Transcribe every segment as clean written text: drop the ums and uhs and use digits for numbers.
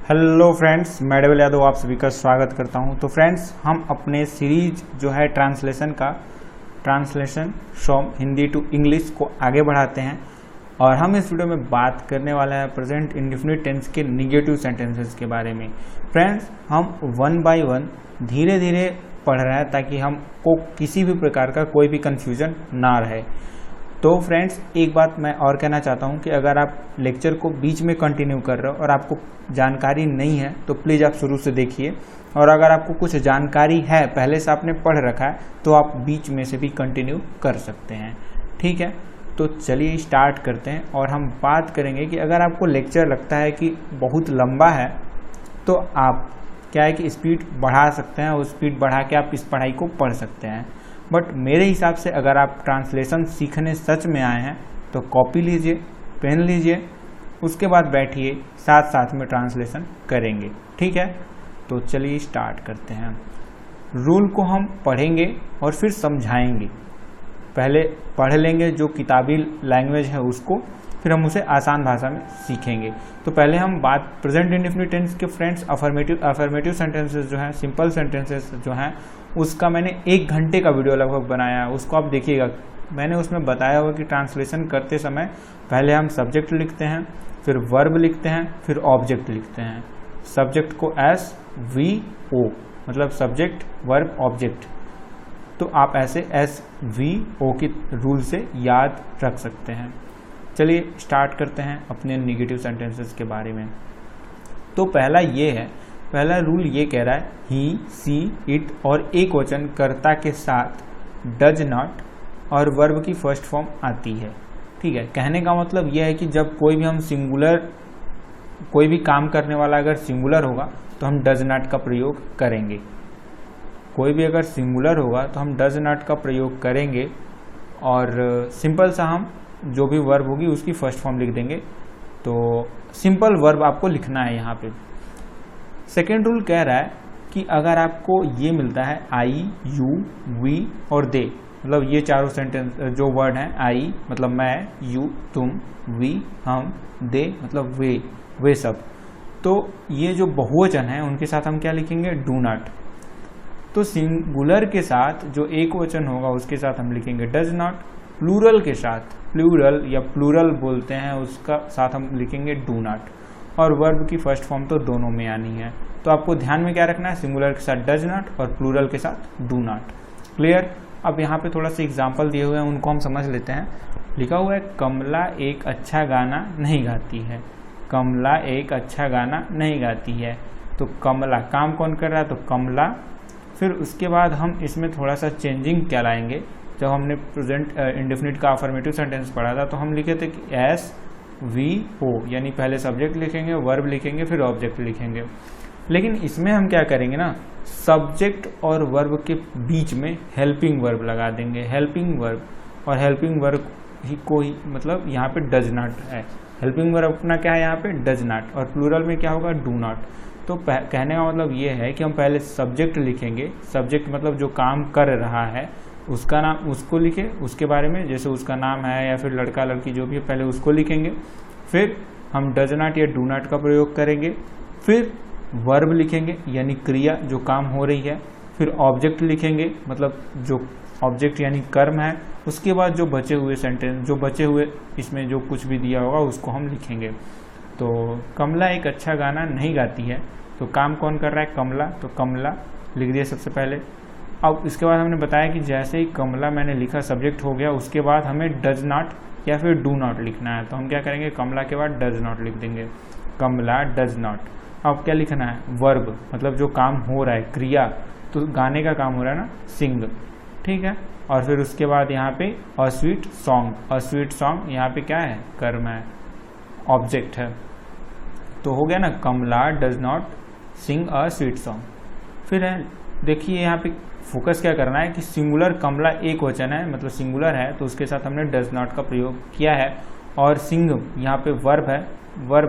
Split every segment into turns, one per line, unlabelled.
Hello friends, मैं double Yadav आप सभी का स्वागत करता हूं। तो फ्रेंड्स, हम अपने सीरीज जो है translation from Hindi to English को आगे बढ़ाते हैं और हम इस वीडियो में बात करने वाला है प्रेजेंट इंडेफिनिट टेंस के निगेटिव सेंटेंसेस के बारे में। फ्रेंड्स, हम वन बाय वन धीरे धीरे पढ़ रहे हैं ताकि हमको किसी भी प्रकार का कोई भी कन्फ्यूजन ना रहे। तो फ्रेंड्स, एक बात मैं और कहना चाहता हूं कि अगर आप लेक्चर को बीच में कंटिन्यू कर रहे हो और आपको जानकारी नहीं है तो प्लीज़ आप शुरू से देखिए, और अगर आपको कुछ जानकारी है, पहले से आपने पढ़ रखा है, तो आप बीच में से भी कंटिन्यू कर सकते हैं। ठीक है, तो चलिए स्टार्ट करते हैं और हम बात करेंगे कि अगर आपको लेक्चर लगता है कि बहुत लंबा है तो आप क्या है कि स्पीड बढ़ा सकते हैं और स्पीड बढ़ा के आप इस पढ़ाई को पढ़ सकते हैं। बट मेरे हिसाब से अगर आप ट्रांसलेशन सीखने सच में आए हैं तो कॉपी लीजिए, पेन लीजिए, उसके बाद बैठिए, साथ साथ में ट्रांसलेशन करेंगे। ठीक है, तो चलिए स्टार्ट करते हैं। रूल को हम पढ़ेंगे और फिर समझाएंगे। पहले पढ़ लेंगे जो किताबी लैंग्वेज है उसको, फिर हम उसे आसान भाषा में सीखेंगे। तो पहले हम बात प्रेजेंट इंडेफिनिट टेंस के फ्रेंड्स अफर्मेटिव सेंटेंसेस जो हैं, सिंपल सेंटेंसेस जो हैं, उसका मैंने 1 घंटे का वीडियो लगभग बनाया है, उसको आप देखिएगा। मैंने उसमें बताया हुआ कि ट्रांसलेशन करते समय पहले हम सब्जेक्ट लिखते हैं, फिर वर्ब लिखते हैं, फिर ऑब्जेक्ट लिखते हैं। सब्जेक्ट को SVO मतलब सब्जेक्ट वर्ब ऑब्जेक्ट, तो आप ऐसे SVO के रूल से याद रख सकते हैं। चलिए स्टार्ट करते हैं अपने निगेटिव सेंटेंसेस के बारे में। तो पहला रूल ये कह रहा है ही, सी, इट और एक वचन कर्ता के साथ डज नॉट और वर्ब की फर्स्ट फॉर्म आती है। ठीक है, कहने का मतलब यह है कि जब कोई भी काम करने वाला अगर सिंगुलर होगा तो हम डज नॉट का प्रयोग करेंगे। कोई भी अगर सिंगुलर होगा तो हम डज नॉट का प्रयोग करेंगे और सिंपल सा हम जो भी वर्ब होगी उसकी फर्स्ट फॉर्म लिख देंगे। तो सिंपल वर्ब आपको लिखना है यहाँ पे। सेकेंड रूल कह रहा है कि अगर आपको ये मिलता है आई, यू, वी और दे, मतलब ये चारों सेंटेंस जो वर्ड हैं, आई मतलब मैं, यू तुम, वी हम, दे मतलब वे सब, तो ये जो बहुवचन है उनके साथ हम क्या लिखेंगे? Do not. तो सिंगुलर के साथ जो एक वचन होगा उसके साथ हम लिखेंगे डज नॉट। प्लूरल के साथ, प्लूरल या प्लूरल बोलते हैं, उसका साथ हम लिखेंगे डू नॉट। और वर्ब की फर्स्ट फॉर्म तो दोनों में आनी है। तो आपको ध्यान में क्या रखना है? सिंगुलर के साथ डज नॉट और प्लूरल के साथ डू नॉट। क्लियर? अब यहाँ पे थोड़ा सा एग्जाम्पल दिए हुए हैं, उनको हम समझ लेते हैं। लिखा हुआ है कमला एक अच्छा गाना नहीं गाती है। कमला एक अच्छा गाना नहीं गाती है। तो कमला काम कौन कर रहा है? तो कमला। फिर उसके बाद हम इसमें थोड़ा सा चेंजिंग क्या लाएंगे? जब हमने प्रेजेंट इंडेफिनिट का अफर्मेटिव सेंटेंस पढ़ा था तो हम लिखे थे कि SVO, यानी पहले सब्जेक्ट लिखेंगे, वर्ब लिखेंगे, फिर ऑब्जेक्ट लिखेंगे। लेकिन इसमें हम क्या करेंगे ना, सब्जेक्ट और वर्ब के बीच में हेल्पिंग वर्ब लगा देंगे। हेल्पिंग वर्ब, और हेल्पिंग वर्ब ही को ही मतलब यहाँ पे डज नॉट है। हेल्पिंग वर्ब अपना क्या है यहाँ पे? Does not. और प्लूरल में क्या होगा? Do not. तो कहने का मतलब ये है कि हम पहले सब्जेक्ट लिखेंगे। सब्जेक्ट मतलब जो काम कर रहा है उसका नाम, उसको लिखे, उसके बारे में, जैसे उसका नाम है या फिर लड़का लड़की जो भी है, पहले उसको लिखेंगे। फिर हम डज नॉट या डू नॉट का प्रयोग करेंगे। फिर वर्ब लिखेंगे यानी क्रिया जो काम हो रही है। फिर ऑब्जेक्ट लिखेंगे मतलब जो ऑब्जेक्ट यानी कर्म है। उसके बाद जो बचे हुए सेंटेंस, जो बचे हुए इसमें जो कुछ भी दिया होगा उसको हम लिखेंगे। तो कमला एक अच्छा गाना नहीं गाती है, तो काम कौन कर रहा है? कमला। तो कमला लिख दिया सबसे पहले। अब इसके बाद हमने बताया कि जैसे ही कमला मैंने लिखा, सब्जेक्ट हो गया, उसके बाद हमें डज नॉट या फिर डू नॉट लिखना है। तो हम क्या करेंगे? कमला के बाद डज नॉट लिख देंगे। कमला डज नॉट। अब क्या लिखना है? वर्ब मतलब जो काम हो रहा है, क्रिया, तो गाने का काम हो रहा है ना, सिंग। ठीक है, और फिर उसके बाद यहाँ पे अ स्वीट सॉन्ग। अ स्वीट सॉन्ग यहाँ पे क्या है? कर्म है, ऑब्जेक्ट है। तो हो गया ना, Kamala does not sing a sweet song. फिर है, देखिए यहाँ पे फोकस क्या करना है कि सिंगुलर कमला एक वचन है, मतलब सिंगुलर है, तो उसके साथ हमने डज नॉट का प्रयोग किया है। और सिंग यहाँ पे वर्ब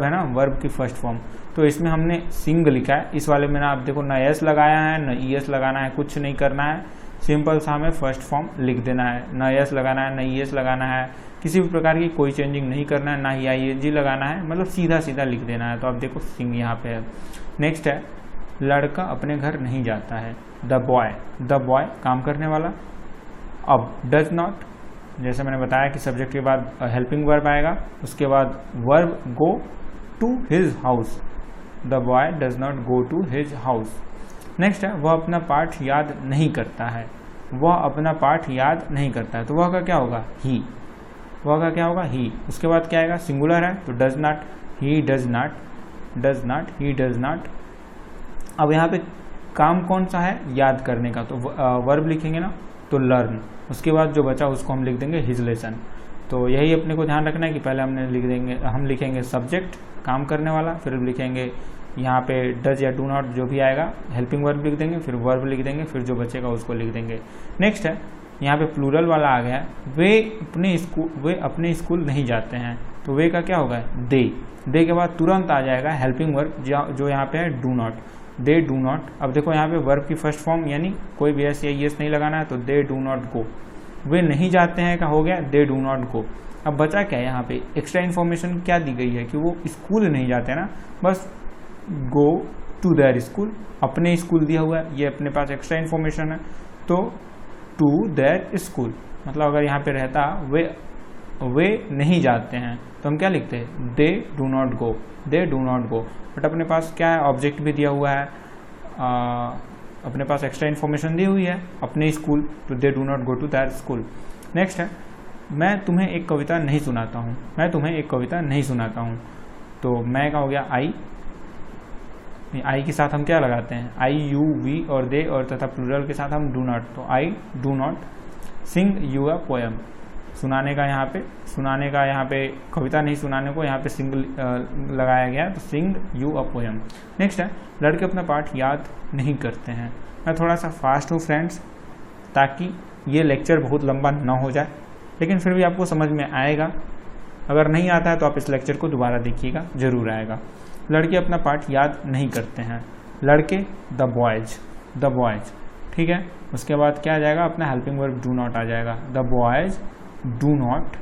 है ना, वर्ब की फर्स्ट फॉर्म, तो इसमें हमने सिंग लिखा है। इस वाले में ना आप देखो, ना एस लगाया है, ना ईएस लगाना है, कुछ नहीं करना है, सिंपल सा हमें फर्स्ट फॉर्म लिख देना है, ना यस लगाना है, ना यस लगाना है, किसी भी प्रकार की कोई चेंजिंग नहीं करना है, ना ही ING लगाना है, मतलब सीधा सीधा लिख देना है। तो अब देखो सिंग यहाँ पे है। नेक्स्ट है लड़का अपने घर नहीं जाता है, द बॉय काम करने वाला। अब डज नॉट, जैसे मैंने बताया कि सब्जेक्ट के बाद हेल्पिंग वर्ब आएगा, उसके बाद verb go to his house, the boy does not go to his house. Next है वह अपना पाठ याद नहीं करता है, वह अपना पाठ याद नहीं करता है, तो वह का क्या होगा ही, वह का क्या होगा ही। उसके बाद क्या आएगा, सिंगुलर है तो does not, he does not, he does not. अब यहाँ पे काम कौन सा है, याद करने का, तो वर्ब लिखेंगे ना तो लर्न, उसके बाद जो बचा उसको हम लिख देंगे हिज लेसन। तो यही अपने को ध्यान रखना है कि पहले हम लिखेंगे सब्जेक्ट काम करने वाला, फिर लिखेंगे यहाँ पे डज या डू नॉट जो भी आएगा, हेल्पिंग वर्ब लिख देंगे, फिर वर्ब लिख देंगे, फिर जो बचेगा उसको लिख देंगे। नेक्स्ट है यहाँ पे प्लूरल वाला आ गया है, वे अपने स्कूल नहीं जाते हैं, तो वे का क्या होगा, दे के बाद तुरंत आ जाएगा हेल्पिंग वर्ब जो यहाँ पे है do not, they do not. अब देखो यहाँ पे वर्ब की फर्स्ट फॉर्म यानी कोई भी एस या यस नहीं लगाना है, तो दे डू नॉट गो, वे नहीं जाते हैं का हो गया दे डू नॉट गो। अब बचा क्या है यहाँ पे, एक्स्ट्रा इन्फॉर्मेशन क्या दी गई है कि वो स्कूल नहीं जाते ना, बस गो टू देयर स्कूल, अपने स्कूल दिया हुआ है, ये अपने पास एक्स्ट्रा इन्फॉर्मेशन है, तो टू देयर स्कूल, मतलब अगर यहाँ पे रहता वे नहीं जाते हैं तो हम क्या लिखते हैं, दे do not go, they do not go. But अपने पास क्या है, ऑब्जेक्ट भी दिया हुआ है, अपने पास एक्स्ट्रा इन्फॉर्मेशन दी हुई है, अपने स्कूल, तो they do not go to that school. Next है मैं तुम्हें एक कविता नहीं सुनाता हूँ, मैं तुम्हें एक कविता नहीं सुनाता हूँ, तो मैं का हो गया आई के साथ हम क्या लगाते हैं, आई यू वी और दे, और तथा प्लूरल के साथ हम डू नॉट, तो I do not sing you a poem. सुनाने का यहाँ पे कविता नहीं सुनाने को यहाँ पे सिंग लगाया गया, तो sing you a poem. Next है लड़के अपना पाठ याद नहीं करते हैं। मैं थोड़ा सा फास्ट हूँ फ्रेंड्स, ताकि ये लेक्चर बहुत लंबा ना हो जाए, लेकिन फिर भी आपको समझ में आएगा। अगर नहीं आता है तो आप इस लेक्चर को दोबारा देखिएगा, जरूर आएगा। लड़के अपना पाठ याद नहीं करते हैं, लड़के द बॉयज, ठीक है। उसके बाद क्या आ जाएगा, अपना हेल्पिंग वर्ब डू नॉट आ जाएगा, the boys do not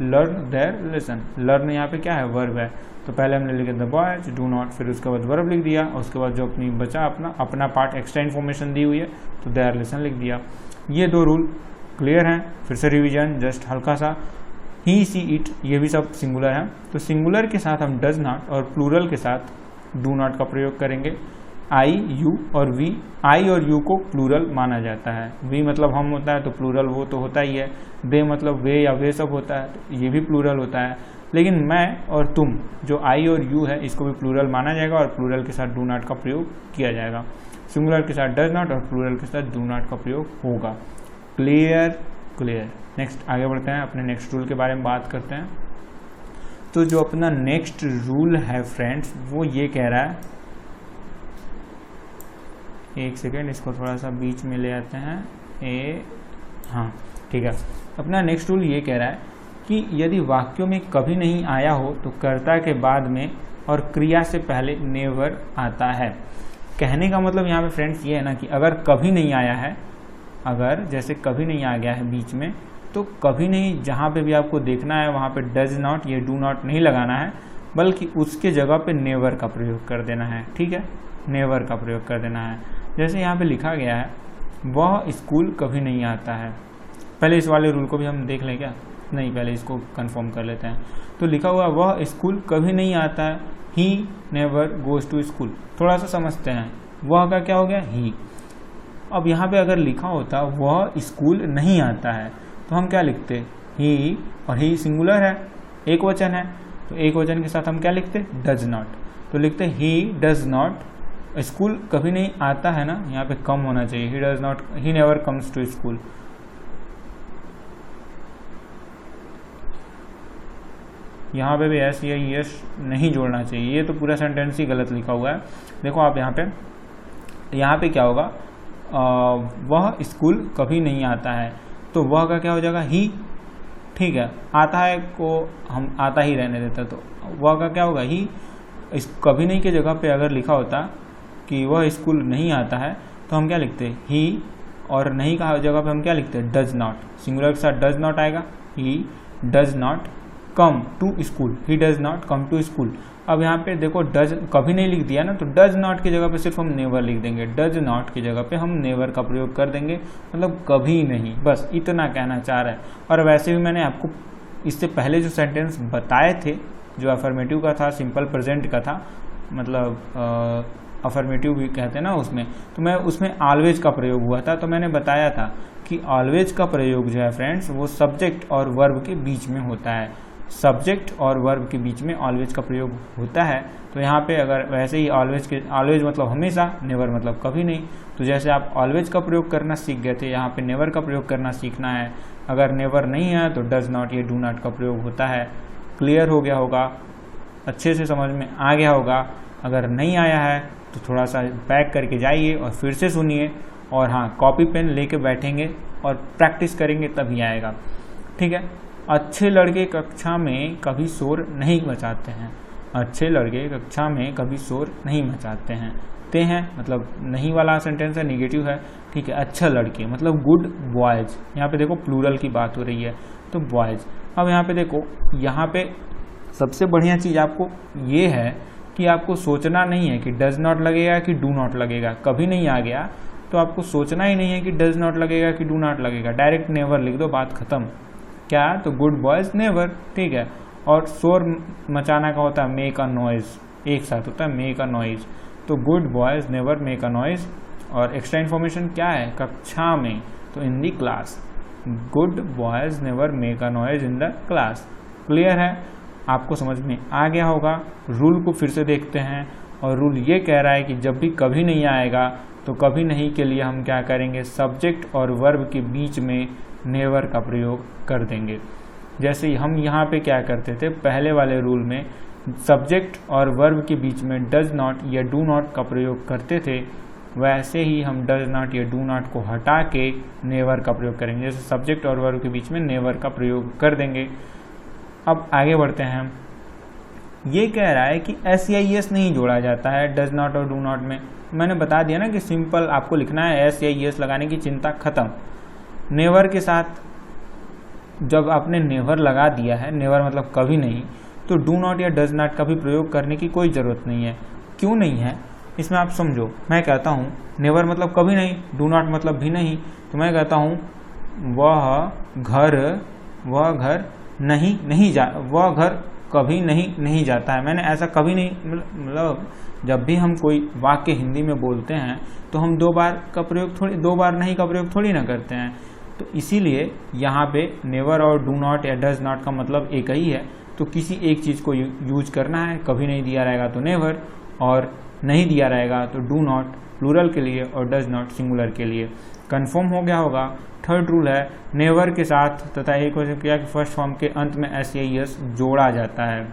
learn their lesson. Learn यहाँ पे क्या है, वर्ब है, तो पहले हमने लिखा द बॉयज डू नॉट, फिर उसके बाद वर्ब लिख दिया, और उसके बाद जो अपनी बचा अपना पार्ट एक्स्ट्रा इन्फॉर्मेशन दी हुई है तो देयर लेसन लिख दिया। ये दो रूल क्लियर हैं। फिर से रिवीजन जस्ट हल्का सा, ही सी इट ये भी सब सिंगुलर है, तो सिंगुलर के साथ हम डज नॉट और प्लूरल के साथ डू नॉट का प्रयोग करेंगे। आई यू और वी, आई और यू को प्लूरल माना जाता है, वी मतलब हम होता है तो प्लूरल वो तो होता ही है, दे मतलब वे या वे सब होता है तो ये भी प्लूरल होता है। लेकिन मैं और तुम जो आई और यू है इसको भी प्लूरल माना जाएगा और प्लूरल के साथ डू नॉट का प्रयोग किया जाएगा। सिंगुलर के साथ डज नॉट और प्लूरल के साथ डू नॉट का प्रयोग होगा। क्लियर। नेक्स्ट आगे बढ़ते हैं, अपने नेक्स्ट रूल के बारे में बात करते हैं। तो जो अपना नेक्स्ट रूल है फ्रेंड्स वो ये कह रहा है, एक सेकेंड इसको थोड़ा सा बीच में ले आते हैं, हाँ ठीक है। अपना नेक्स्ट रूल ये कह रहा है कि यदि वाक्यों में कभी नहीं आया हो तो कर्ता के बाद में और क्रिया से पहले नेवर आता है। कहने का मतलब यहाँ पे फ्रेंड्स ये है ना कि अगर कभी नहीं आया है, अगर जैसे कभी नहीं आ गया है बीच में, तो कभी नहीं जहाँ पे भी आपको देखना है वहाँ पे डज नॉट या डू नॉट नहीं लगाना है, बल्कि उसके जगह पे नेवर का प्रयोग कर देना है। ठीक है, नेवर का प्रयोग कर देना है। जैसे यहाँ पे लिखा गया है वह स्कूल कभी नहीं आता है। पहले इस वाले रूल को भी हम देख लें क्या? नहीं, पहले इसको कंफर्म कर लेते हैं। तो लिखा हुआ वह स्कूल कभी नहीं आता है, he never goes to school. थोड़ा सा समझते हैं, वह का क्या हो गया, ही। अब यहाँ पे अगर लिखा होता वह स्कूल नहीं आता है तो हम क्या लिखते, ही, और ही सिंगुलर है, एक वचन है, तो एक वचन के साथ हम क्या लिखते, डज नॉट। तो लिखते ही डज नॉट, स्कूल कभी नहीं आता है ना, यहाँ पे कम होना चाहिए, he does not, he never comes to school. यहाँ पे भी एस या यस नहीं जोड़ना चाहिए, ये तो पूरा सेंटेंस ही गलत लिखा हुआ है। देखो आप यहाँ पे क्या होगा, वह स्कूल कभी नहीं आता है, तो वह का क्या हो जाएगा, ही। ठीक है, आता है को हम आता ही रहने देते, तो वह का क्या होगा, ही। इस कभी नहीं के जगह पे अगर लिखा होता कि वह स्कूल नहीं आता है तो हम क्या लिखते, ही और नहीं का जगह पे हम क्या लिखते हैं, डज नॉट। सिंगुलर के साथ डज नॉट आएगा, he does not come to school, he does not come to school. अब यहाँ पे देखो डज कभी नहीं लिख दिया ना, तो डज नॉट की जगह पे सिर्फ हम नेवर लिख देंगे, डज नॉट की जगह पे हम नेवर का प्रयोग कर देंगे, मतलब कभी नहीं, बस इतना कहना चाह रहा है। और वैसे भी मैंने आपको इससे पहले जो सेंटेंस बताए थे, जो अफर्मेटिव का था, सिंपल प्रेजेंट का था, मतलब अफर्मेटिव भी कहते हैं ना उसमें, तो मैं उसमें ऑलवेज का प्रयोग हुआ था। तो मैंने बताया था कि ऑलवेज का प्रयोग जो है फ्रेंड्स, वो सब्जेक्ट और वर्ब के बीच में होता है, सब्जेक्ट और वर्ब के बीच में ऑलवेज का प्रयोग होता है। तो यहाँ पे अगर वैसे ही ऑलवेज मतलब हमेशा, नेवर मतलब कभी नहीं। तो जैसे आप ऑलवेज का प्रयोग करना सीख गए थे, यहाँ पे नेवर का प्रयोग करना सीखना है। अगर नेवर नहीं है तो डज नॉट या डू नॉट का प्रयोग होता है। क्लियर हो गया होगा, अच्छे से समझ में आ गया होगा। अगर नहीं आया है तो थोड़ा सा बैक करके जाइए और फिर से सुनिए, और हाँ कॉपी पेन लेके बैठेंगे और प्रैक्टिस करेंगे तभी आएगा, ठीक है। अच्छे लड़के कक्षा में कभी शोर नहीं मचाते हैं, अच्छे लड़के कक्षा में कभी शोर नहीं मचाते हैं। ते हैं मतलब नहीं वाला सेंटेंस है, निगेटिव है, ठीक है। अच्छा लड़के मतलब गुड बॉयज, यहाँ पे देखो प्लूरल की बात हो रही है, तो बॉयज। अब यहाँ पे देखो, यहाँ पे सबसे बढ़िया चीज़ आपको ये है कि आपको सोचना नहीं है कि डज नॉट लगेगा कि डू नॉट लगेगा। कभी नहीं आ गया तो आपको सोचना ही नहीं है कि डज नॉट लगेगा कि डू नॉट लगेगा, डायरेक्ट नेवर लिख दो, बात खत्म। क्या, तो गुड बॉयज नेवर, ठीक है। और शोर मचाना का होता है मेक अ नॉइज, एक साथ होता है मेक अ नॉइज, तो good boys never make a noise. और एक्स्ट्रा इन्फॉर्मेशन क्या है, कक्षा में, तो in the class, good boys never make a noise in the class. Clear है, आपको समझ में आ गया होगा। रूल को फिर से देखते हैं, और रूल ये कह रहा है कि जब भी कभी नहीं आएगा तो कभी नहीं के लिए हम क्या करेंगे, सब्जेक्ट और वर्ब के बीच में नेवर का प्रयोग कर देंगे। जैसे हम यहाँ पे क्या करते थे, पहले वाले रूल में सब्जेक्ट और वर्ब के बीच में डज नॉट या डू नॉट का प्रयोग करते थे, वैसे ही हम डज नॉट या डू नॉट को हटा के नेवर का प्रयोग करेंगे। जैसे सब्जेक्ट और वर्ब के बीच में नेवर का प्रयोग कर देंगे। अब आगे बढ़ते हैं हम। ये कह रहा है कि एस या ईएस नहीं जोड़ा जाता है डज नॉट और डू नॉट में। मैंने बता दिया ना कि सिंपल आपको लिखना है, एस या ईएस लगाने की चिंता खत्म। नेवर के साथ जब आपने नेवर लगा दिया है, नेवर मतलब कभी नहीं, तो डू नॉट या डज नॉट का भी प्रयोग करने की कोई ज़रूरत नहीं है। क्यों नहीं है, इसमें आप समझो। मैं कहता हूँ नेवर मतलब कभी नहीं, डू नॉट मतलब भी नहीं, तो मैं कहता हूँ वह घर वह घर कभी नहीं जाता है। मैंने ऐसा कभी नहीं, मतलब जब भी हम कोई वाक्य हिंदी में बोलते हैं तो हम दो बार नहीं का प्रयोग थोड़ी ना करते हैं। तो इसीलिए यहाँ पे नेवर और डू नॉट या डज नॉट का मतलब एक ही है, तो किसी एक चीज़ को यूज करना है। कभी नहीं दिया रहेगा तो नेवर, और नहीं दिया रहेगा तो डू नॉट प्लूरल के लिए और डज नॉट सिंगुलर के लिए। कंफर्म हो गया होगा। थर्ड रूल है नेवर के साथ तथा एक क्वेश्चन किया कि फर्स्ट फॉर्म के अंत में एस या ईएस जोड़ा जाता है।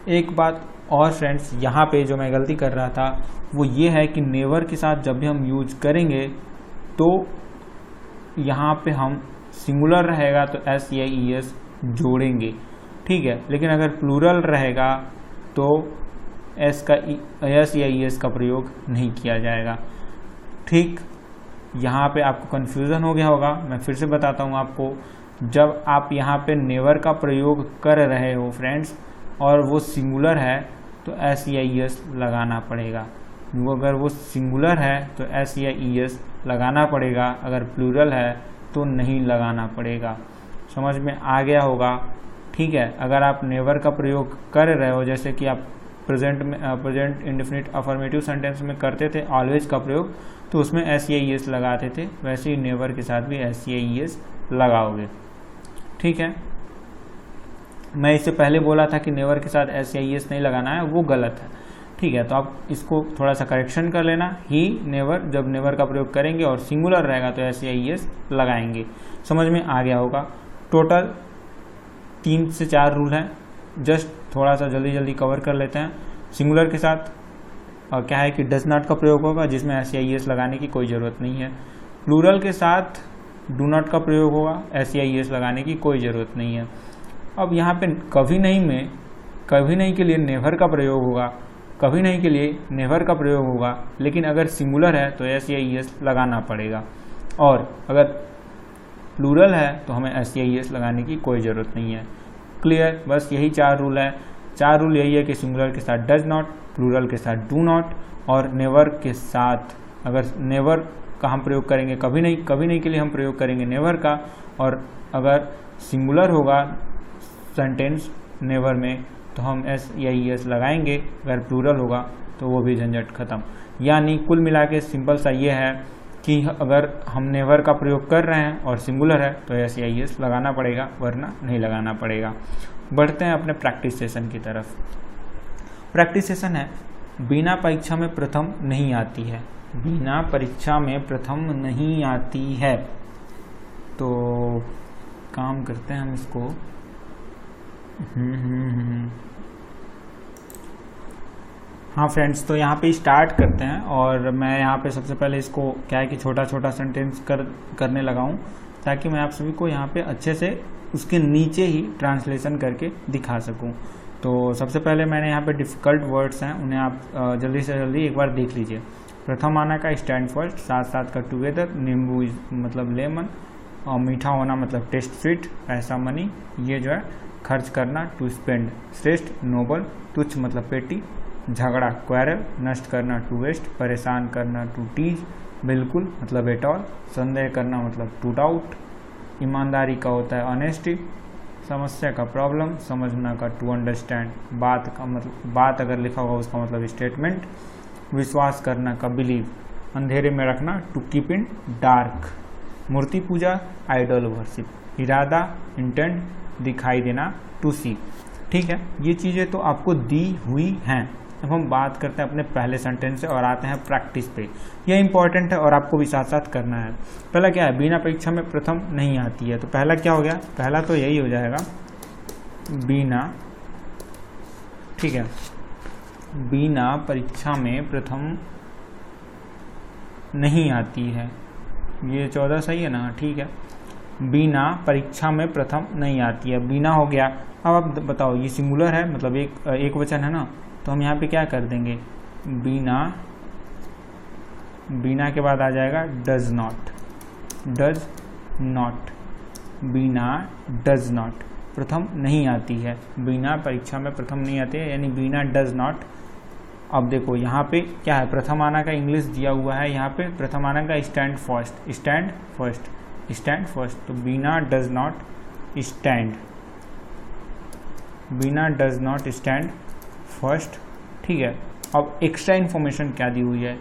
एक बात और फ्रेंड्स, यहाँ पे जो मैं गलती कर रहा था वो ये है कि नेवर के साथ जब भी हम यूज करेंगे तो यहाँ पे हम सिंगुलर रहेगा तो एस या ईएस जोड़ेंगे, ठीक है। लेकिन अगर प्लूरल रहेगा तो एस या ईएस का प्रयोग नहीं किया जाएगा, ठीक। यहाँ पे आपको कन्फ्यूज़न हो गया होगा। मैं फिर से बताता हूँ आपको, जब आप यहाँ पे नेवर का प्रयोग कर रहे हो फ्रेंड्स और वो सिंगुलर है तो एस या ईएस लगाना पड़ेगा। वो अगर वो सिंगुलर है तो एस या ईएस लगाना पड़ेगा, अगर प्लूरल है तो नहीं लगाना पड़ेगा। समझ में आ गया होगा, ठीक है। अगर आप नेवर का प्रयोग कर रहे हो, जैसे कि आप प्रेजेंट इंडेफिनिट अफर्मेटिव सेंटेंस में करते थे ऑलवेज का प्रयोग, तो उसमें एस या ईएस लगाते थे, वैसे ही नेवर के साथ भी एस या ईएस लगाओगे, ठीक है। मैं इससे पहले बोला था कि नेवर के साथ एस या ईएस नहीं लगाना है, वो गलत है, ठीक है। तो आप इसको थोड़ा सा करेक्शन कर लेना। ही नेवर, जब नेवर का प्रयोग करेंगे और सिंगुलर रहेगा तो एस या ईएस लगाएंगे। समझ में आ गया होगा। टोटल 3 से 4 रूल हैं, जस्ट थोड़ा सा जल्दी कवर कर लेते हैं। सिंगुलर के साथ क्या है कि डज नॉट का प्रयोग होगा, जिसमें एस या ईएस लगाने की कोई ज़रूरत नहीं है। प्लूरल के साथ डू नॉट का प्रयोग होगा, एस या ईएस लगाने की कोई ज़रूरत नहीं है। अब यहाँ पे कभी नहीं में कभी नहीं के लिए नेवर का प्रयोग होगा, कभी नहीं के लिए नेवर का प्रयोग होगा, लेकिन अगर सिंगुलर है तो एस या ई एस लगाना पड़ेगा, और अगर प्लूरल है तो हमें एस या ई एस लगाने की कोई ज़रूरत नहीं है। क्लियर, बस यही 4 रूल है। 4 रूल यही है कि सिंगुलर के साथ डज नॉट, प्लूरल के साथ डू नॉट, और नेवर के साथ, अगर नेवर का हम प्रयोग करेंगे, कभी नहीं के लिए हम प्रयोग करेंगे नेवर का, और अगर सिंगुलर होगा सेंटेंस नेवर में तो हम एस या ई एस लगाएंगे, अगर प्लूरल होगा तो वो भी झंझट खत्म। यानी कुल मिला के सिंपल सा ये है कि अगर हम नेवर का प्रयोग कर रहे हैं और सिंगुलर है तो एस या ई एस लगाना पड़ेगा, वरना नहीं लगाना पड़ेगा। बढ़ते हैं अपने प्रैक्टिस सेशन की तरफ। प्रैक्टिस सेशन है बिना परीक्षा में प्रथम नहीं आती है, बिना परीक्षा में प्रथम नहीं आती है। तो काम करते हैं हम इसको। हाँ फ्रेंड्स, तो यहाँ पे स्टार्ट करते हैं, और मैं यहाँ पे सबसे पहले इसको क्या है कि छोटा छोटा सेंटेंस करने लगा हूँ, ताकि मैं आप सभी को यहाँ पे अच्छे से उसके नीचे ही ट्रांसलेशन करके दिखा सकूँ। तो सबसे पहले मैंने यहाँ पे डिफ़िकल्ट वर्ड्स हैं, उन्हें आप जल्दी से जल्दी एक बार देख लीजिए। प्रथम आना का स्टैंड फर्स्ट, साथ साथ का टुगेदर, नींबू मतलब लेमन, और मीठा होना मतलब टेस्ट स्वीट, पैसा मनी, ये जो है खर्च करना टू स्पेंड, श्रेष्ठ नोबल, तुच्छ मतलब पेटी, झगड़ा क्वेरल, नष्ट करना टू वेस्ट, परेशान करना टू टीज, बिल्कुल मतलब एट ऑल, संदेह करना मतलब टू डाउट, ईमानदारी का होता है ऑनेस्टी, समस्या का प्रॉब्लम, समझना का टू अंडरस्टैंड, बात का मतलब बात अगर लिखा होगा उसका मतलब स्टेटमेंट, विश्वास करना का बिलीव, अंधेरे में रखना टू कीप इन डार्क, मूर्ति पूजा आइडल वर्शिप, इरादा इंटेंट, दिखाई देना टू सी। ठीक है, ये चीज़ें तो आपको दी हुई हैं। अब हम बात करते हैं अपने पहले सेंटेंस से और आते हैं प्रैक्टिस पे। यह इंपॉर्टेंट है और आपको भी साथ साथ करना है। पहला क्या है, बिना परीक्षा में प्रथम नहीं आती है, तो पहला क्या हो गया, पहला तो यही हो जाएगा बिना, ठीक है, बिना परीक्षा में प्रथम नहीं आती है, ये 14 सही है ना, ठीक है। बिना परीक्षा में प्रथम नहीं आती है, बिना हो गया। अब आप बताओ, ये सिंगुलर है मतलब एक वचन है ना, तो हम यहाँ पे क्या कर देंगे, बिना, बिना के बाद आ जाएगा डज नॉट, डज नॉट, बिना डज नॉट, प्रथम नहीं आती है, बिना परीक्षा में प्रथम नहीं आती है, यानी बिना डज नॉट। अब देखो यहाँ पे क्या है, प्रथम आना का इंग्लिश दिया हुआ है, यहाँ पे प्रथम आना का stand first, stand first, stand first, तो बिना डज नॉट स्टैंड, बिना डज नॉट स्टैंड फर्स्ट, ठीक है। अब एक्स्ट्रा इन्फॉर्मेशन क्या दी हुई है,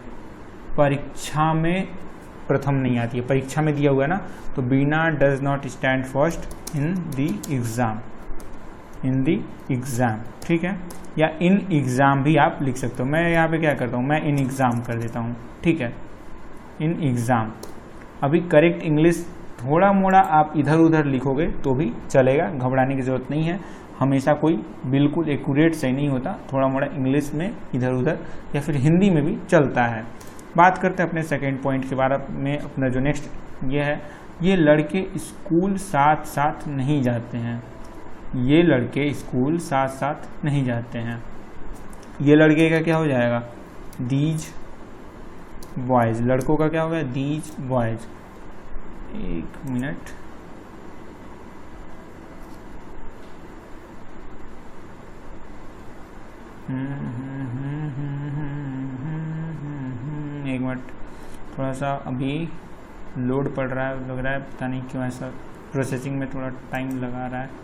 परीक्षा में प्रथम नहीं आती है, परीक्षा में दिया हुआ है ना, तो बिना does not stand first in the exam, in the exam, ठीक है, या इन एग्जाम भी आप लिख सकते हो। मैं यहाँ पे क्या करता हूँ, मैं इन एग्जाम कर देता हूँ, ठीक है, इन एग्जाम। अभी करेक्ट इंग्लिश थोड़ा मोड़ा आप इधर उधर लिखोगे तो भी चलेगा, घबराने की जरूरत नहीं है, हमेशा कोई बिल्कुल एक्यूरेट सही नहीं होता, थोड़ा मोड़ा इंग्लिश में इधर उधर या फिर हिंदी में भी चलता है। बात करते हैं अपने सेकेंड पॉइंट के बारे में। अपना जो नेक्स्ट ये है, ये लड़के स्कूल साथ साथ नहीं जाते हैं, ये लड़के स्कूल साथ साथ नहीं जाते हैं, ये लड़के का क्या हो जाएगा, दीज बॉयज, लड़कों का क्या हो गया, दीज बॉयज। एक मिनट, एक मिनट, थोड़ा सा अभी लोड पड़ रहा है, लग रहा है पता नहीं क्यों ऐसा, प्रोसेसिंग में थोड़ा टाइम लगा रहा है।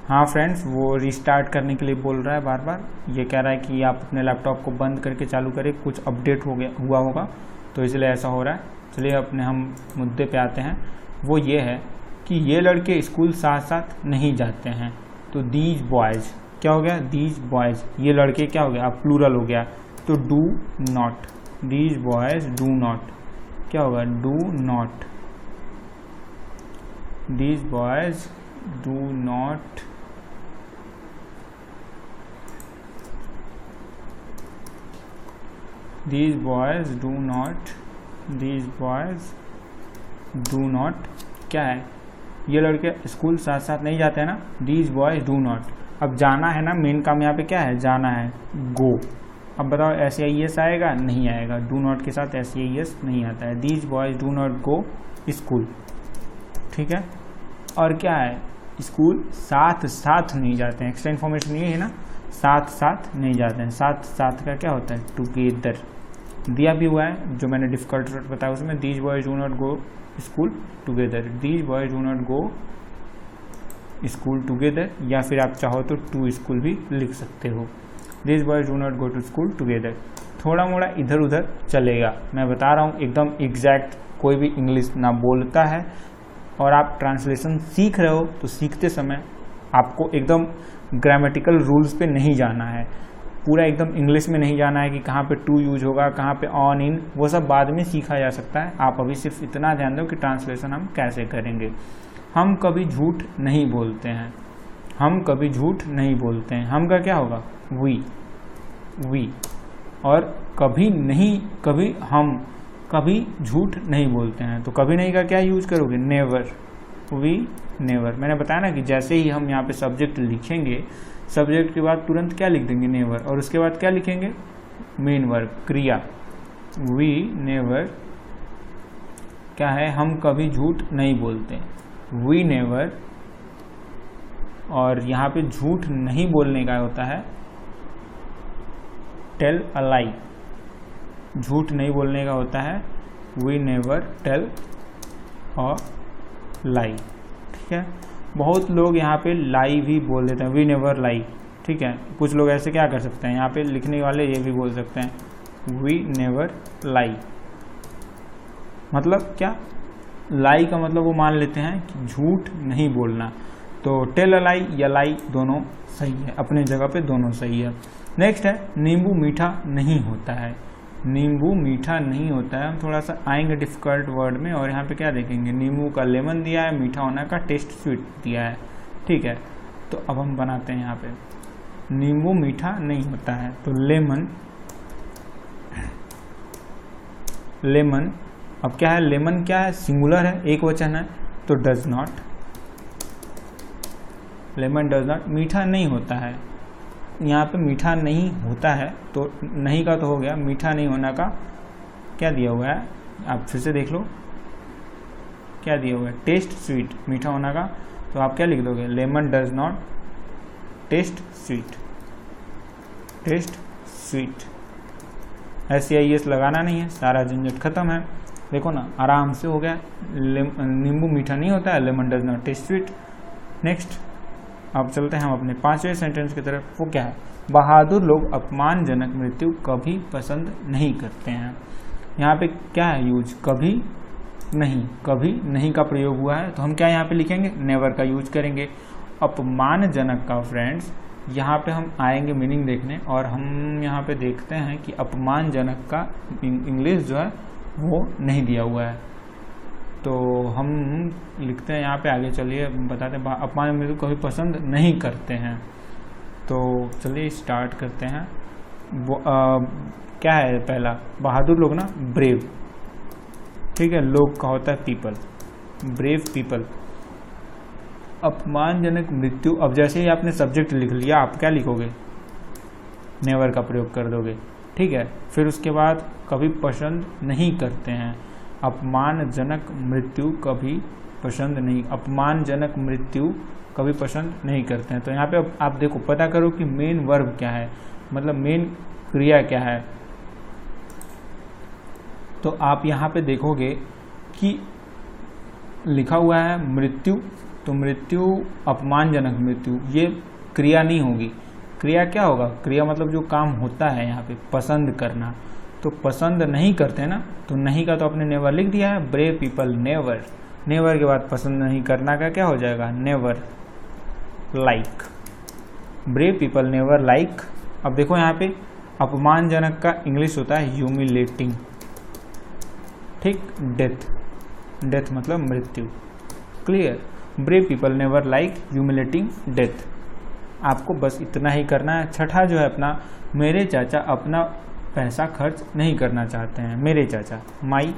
हाँ फ्रेंड्स, वो रिस्टार्ट करने के लिए बोल रहा है बार बार, ये कह रहा है कि आप अपने लैपटॉप को बंद करके चालू करें, कुछ अपडेट हुआ होगा तो इसलिए ऐसा हो रहा है। चलिए अपने हम मुद्दे पे आते हैं, वो ये है कि ये लड़के स्कूल साथ साथ नहीं जाते हैं, तो दीज बॉयज क्या हो गया, दीज बॉयज, ये लड़के क्या हो गया, अब प्लूरल हो गया, तो do not, these boys do not, क्या होगा, do not, these boys do not, these boys do not, these boys do not क्या है, ये लड़के स्कूल साथ साथ नहीं जाते हैं ना, दीज बॉयज डू नॉट। अब जाना है ना, मेन काम यहाँ पे क्या है, जाना है, गो। अब बताओ SAES आएगा, नहीं आएगा, डू नॉट के साथ SAES नहीं आता है। These boys do not go school, ठीक है। और क्या है, स्कूल साथ साथ नहीं जाते हैं, एक्स्ट्रा इन्फॉर्मेशन ये है ना, साथ साथ नहीं जाते हैं। साथ साथ का क्या होता है, टुगेदर। दिया भी हुआ है जो मैंने डिफिकल्ट बताया उसमें, these boys do not go school together, these boys do not go school together, या फिर आप चाहो तो टू स्कूल भी लिख सकते हो। These boys do not go to school together. थोड़ा मोड़ा इधर उधर चलेगा, मैं बता रहा हूँ, एकदम एग्जैक्ट कोई भी इंग्लिश ना बोलता है। और आप ट्रांसलेशन सीख रहे हो तो सीखते समय आपको एकदम ग्रामेटिकल रूल्स पे नहीं जाना है, पूरा एकदम इंग्लिश में नहीं जाना है कि कहाँ पे टू यूज होगा, कहाँ पे ऑन इन, वो सब बाद में सीखा जा सकता है। आप अभी सिर्फ इतना ध्यान दो कि ट्रांसलेशन हम कैसे करेंगे। हम कभी झूठ नहीं बोलते हैं, हम कभी झूठ नहीं बोलते हैं। हम का क्या होगा, वी। और कभी नहीं, कभी हम कभी झूठ नहीं बोलते हैं, तो कभी नहीं का क्या यूज करोगे, नेवर, वी नेवर। मैंने बताया ना कि जैसे ही हम यहाँ पे सब्जेक्ट लिखेंगे, सब्जेक्ट के बाद तुरंत क्या लिख देंगे, नेवर, और उसके बाद क्या लिखेंगे, मेन वर्ब, क्रिया। वी नेवर क्या है, हम कभी झूठ नहीं बोलते, वी नेवर। और यहाँ पे झूठ नहीं बोलने का होता है टेल अ लाई, झूठ नहीं बोलने का होता है वी नेवर टेल अ लाई, ठीक है। बहुत लोग यहाँ पे लाई भी बोल देते हैं, वी नेवर लाई, ठीक है। कुछ लोग ऐसे क्या कर सकते हैं, यहाँ पे लिखने वाले ये भी बोल सकते हैं वी नेवर लाई। मतलब क्या, लाई का मतलब वो मान लेते हैं कि झूठ नहीं बोलना। तो टेल अ लाई या लाई दोनों सही है, अपने जगह पे दोनों सही है। नेक्स्ट है, नींबू मीठा नहीं होता है। नींबू मीठा नहीं होता है, हम थोड़ा सा आएंगे डिफिकल्ट वर्ड में। और यहाँ पे क्या देखेंगे, नींबू का लेमन दिया है, मीठा होने का टेस्ट स्वीट दिया है, ठीक है। तो अब हम बनाते हैं यहाँ पे, नींबू मीठा नहीं होता है, तो लेमन, लेमन। अब क्या है, लेमन क्या है, सिंगुलर है, एक वचन है, तो does not, lemon does not. मीठा नहीं होता है, यहाँ पे मीठा नहीं होता है, तो नहीं का तो हो गया, मीठा नहीं होना का क्या दिया हुआ है, आप फिर से देख लो क्या दिया हुआ है, टेस्ट स्वीट, मीठा होना का। तो आप क्या लिख दोगे, lemon does not test sweet, test sweet. SAES लगाना नहीं है, सारा झंझट खत्म है। देखो ना, आराम से हो गया, नींबू मीठा नहीं होता है, lemon does not test sweet. Next अब चलते हैं हम अपने 5वें सेंटेंस की तरफ। वो क्या है, बहादुर लोग अपमानजनक मृत्यु कभी पसंद नहीं करते हैं। यहाँ पे क्या है यूज, कभी नहीं, कभी नहीं का प्रयोग हुआ है, तो हम क्या यहाँ पे लिखेंगे, नेवर का यूज करेंगे। अपमानजनक का फ्रेंड्स यहाँ पे हम आएंगे मीनिंग देखने, और हम यहाँ पे देखते हैं कि अपमानजनक का इंग्लिश जो है वो नहीं दिया हुआ है, तो हम लिखते हैं यहाँ पे, आगे चलिए बताते हैं। अपमान मृत्यु कभी पसंद नहीं करते हैं, तो चलिए स्टार्ट करते हैं। वो क्या है पहला, बहादुर लोग ना, ब्रेव, ठीक है, लोग का होता है पीपल, ब्रेव पीपल। अपमानजनक मृत्यु, अब जैसे ही आपने सब्जेक्ट लिख लिया, आप क्या लिखोगे, नेवर का प्रयोग कर दोगे, ठीक है। फिर उसके बाद कभी पसंद नहीं करते हैं, अपमानजनक मृत्यु कभी पसंद नहीं, अपमानजनक मृत्यु कभी पसंद नहीं करते हैं। तो यहाँ पे आप देखो, पता करो कि मेन वर्ब क्या है, मतलब मेन क्रिया क्या है। तो आप यहाँ पे देखोगे कि लिखा हुआ है मृत्यु, तो मृत्यु, अपमानजनक मृत्यु, ये क्रिया नहीं होगी। क्रिया क्या होगा, क्रिया मतलब जो काम होता है यहाँ पे, पसंद करना। तो पसंद नहीं करते ना, तो नहीं का तो आपने नेवर लिख दिया है, ब्रेव पीपल नेवर, नेवर के बाद पसंद नहीं करना का क्या हो जाएगा, never like, brave people never like. अब देखो यहाँ पे अपमानजनक का इंग्लिश होता है ह्यूमिलेटिंग, ठीक, डेथ, डेथ मतलब मृत्यु, clear. Brave people never like humiliating death. आपको बस इतना ही करना है। छठा जो है अपना, मेरे चाचा अपना पैसा खर्च नहीं करना चाहते हैं। मेरे चाचा, माई,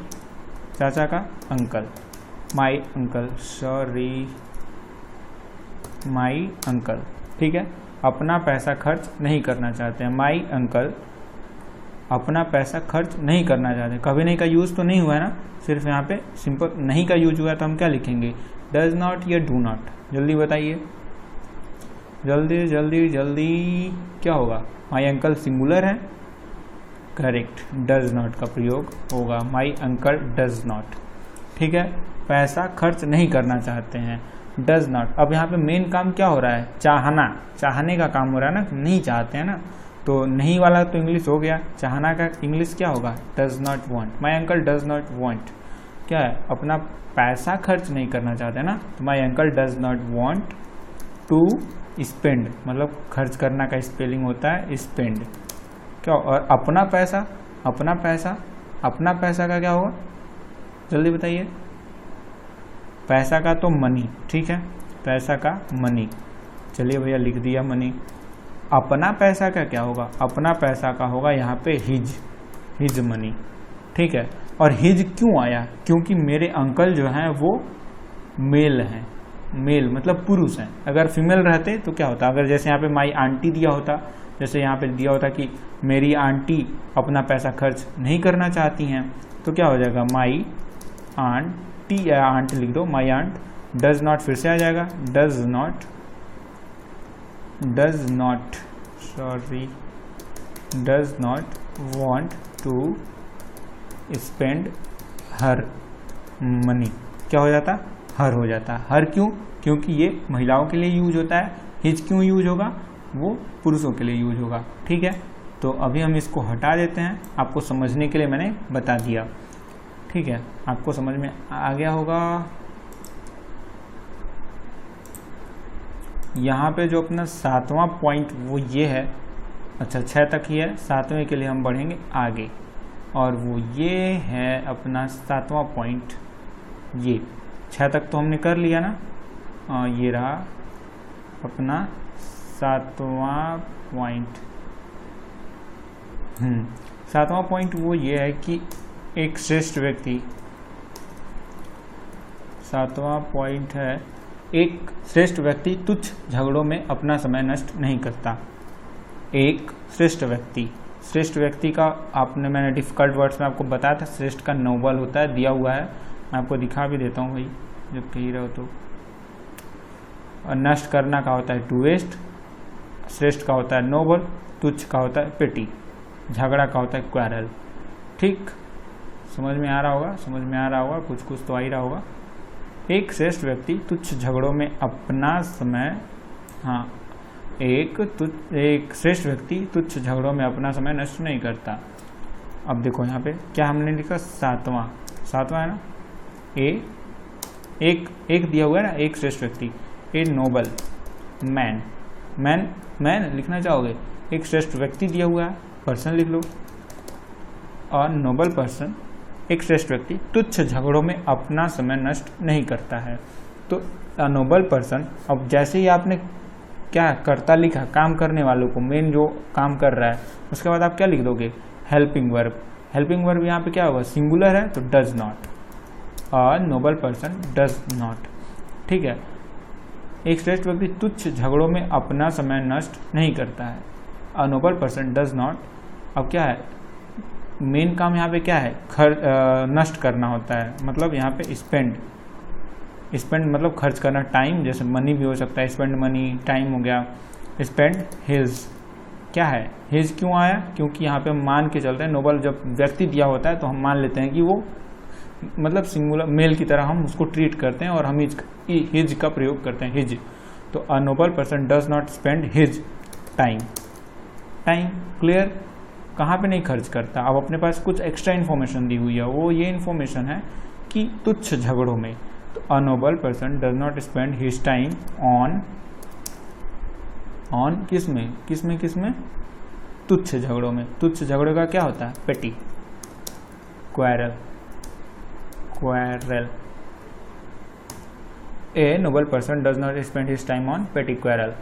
चाचा का uncle, my uncle, sorry my uncle, ठीक है। अपना पैसा खर्च नहीं करना चाहते हैं, माई अंकल अपना पैसा खर्च नहीं करना चाहते। कभी नहीं का यूज़ तो नहीं हुआ है ना, सिर्फ यहाँ पे सिंपल नहीं का यूज हुआ है, तो हम क्या लिखेंगे, डज नॉट या डू नॉट। जल्दी बताइए, जल्दी जल्दी जल्दी, क्या होगा, माई अंकल सिंगुलर है, करेक्ट, डज नॉट का प्रयोग होगा, माई अंकल डज नॉट, ठीक है। पैसा खर्च नहीं करना चाहते हैं, डज नॉट। अब यहाँ पे मेन काम क्या हो रहा है, चाहना, चाहने का काम हो रहा है ना, नहीं चाहते हैं ना, तो नहीं वाला तो इंग्लिश हो गया, चाहना का इंग्लिश क्या होगा, does not want. My uncle does not want क्या है, अपना पैसा खर्च नहीं करना चाहते ना, तो my uncle does not want to spend, मतलब खर्च करना का स्पेलिंग होता है स्पेंड, क्या। और अपना पैसा, अपना पैसा, अपना पैसा का क्या होगा, जल्दी बताइए। पैसा का तो मनी, ठीक है, पैसा का मनी, चलिए भैया लिख दिया मनी। अपना पैसा का क्या होगा, अपना पैसा का होगा यहाँ पे हिज मनी, ठीक है। और हिज क्यों आया, क्योंकि मेरे अंकल जो हैं वो मेल हैं, मेल मतलब पुरुष हैं। अगर फीमेल रहते तो क्या होता, अगर जैसे यहाँ पे माई आंटी दिया होता, जैसे यहाँ पे दिया होता कि मेरी आंटी अपना पैसा खर्च नहीं करना चाहती हैं, तो क्या हो जाएगा, माई आंटी, आंट लिख दो, माई आंट। डज नॉट फिर से आ जाएगा, does not sorry does not want to spend her money, क्या हो जाता, हर हो जाता। हर क्यों, क्योंकि ये महिलाओं के लिए यूज होता है। हिज क्यों यूज होगा, वो पुरुषों के लिए यूज होगा, ठीक है। तो अभी हम इसको हटा देते हैं, आपको समझने के लिए मैंने बता दिया, ठीक है, आपको समझ में आ गया होगा। यहाँ पे जो अपना 7वां पॉइंट वो ये है, अच्छा 6 तक ही है, 7वें के लिए हम बढ़ेंगे आगे, और वो ये है अपना 7वां पॉइंट। ये 6 तक तो हमने कर लिया ना, ये रहा अपना 7वां पॉइंट। 7वां पॉइंट वो ये है कि एक श्रेष्ठ व्यक्ति, 7वां पॉइंट है, एक श्रेष्ठ व्यक्ति तुच्छ झगड़ों में अपना समय नष्ट नहीं करता। एक श्रेष्ठ व्यक्ति, श्रेष्ठ व्यक्ति का आपने, मैंने डिफिकल्ट वर्ड्स में आपको बताया था, श्रेष्ठ का नोबल होता है, दिया हुआ है, मैं आपको दिखा भी देता हूँ भाई जब कही रहो तो। और नष्ट करना का होता है टू वेस्ट, श्रेष्ठ का होता है नोबल, तुच्छ का होता है पेटी, झगड़ा का होता है क्वारल, ठीक, समझ में आ रहा होगा, समझ में आ रहा होगा, कुछ कुछ तो आ ही रहा होगा। एक श्रेष्ठ व्यक्ति तुच्छ झगड़ों में अपना समय, हाँ, एक श्रेष्ठ व्यक्ति तुच्छ झगड़ों में अपना समय नष्ट नहीं करता। अब देखो यहाँ पे क्या हमने लिखा, 7वां है ना, एक दिया हुआ है ना, एक श्रेष्ठ व्यक्ति, ए नोबल मैन लिखना चाहोगे, एक श्रेष्ठ व्यक्ति दिया हुआ है, पर्सन लिख लो, और नोबल पर्सन, एक श्रेष्ठ व्यक्ति तुच्छ झगड़ों में अपना समय नष्ट नहीं करता है। तो नोबल पर्सन, अब जैसे ही आपने क्या करता लिखा, काम करने वालों को, मेन जो काम कर रहा है, उसके बाद आप क्या लिख दोगे, हेल्पिंग वर्ब। हेल्पिंग वर्ब यहाँ पे क्या होगा, सिंगुलर है तो डज नॉट, और नोबल पर्सन डज नॉट, ठीक है। एक श्रेष्ठ व्यक्ति तुच्छ झगड़ों में अपना समय नष्ट नहीं करता है, अ नोबल पर्सन डज नॉट। अब क्या है, मेन काम यहाँ पे क्या है, नष्ट करना होता है, मतलब यहाँ पे स्पेंड मतलब खर्च करना, टाइम, जैसे मनी भी हो सकता है, स्पेंड मनी, टाइम हो गया, स्पेंड हिज, क्या है, हिज क्यों आया, क्योंकि यहाँ पे मान के चलते हैं, नोबल जब व्यक्ति दिया होता है तो हम मान लेते हैं कि वो मतलब सिंगुलर मेल की तरह हम उसको ट्रीट करते हैं, और हम हिज का प्रयोग करते हैं, हिज। तो अ Nobel person does not spend his time, clear, कहाँ पे नहीं खर्च करता। अब अपने पास कुछ एक्स्ट्रा इन्फॉर्मेशन दी हुई है, वो ये इन्फॉर्मेशन है कि तुच्छ झगड़ों में, तो अ Nobel person does not spend his time on किसमें, तुच्छ झगड़ों में। तुच्छ झगड़ों का क्या होता है, पेटी, quarrel. A noble person does not spend his time on पेटी क्वारल,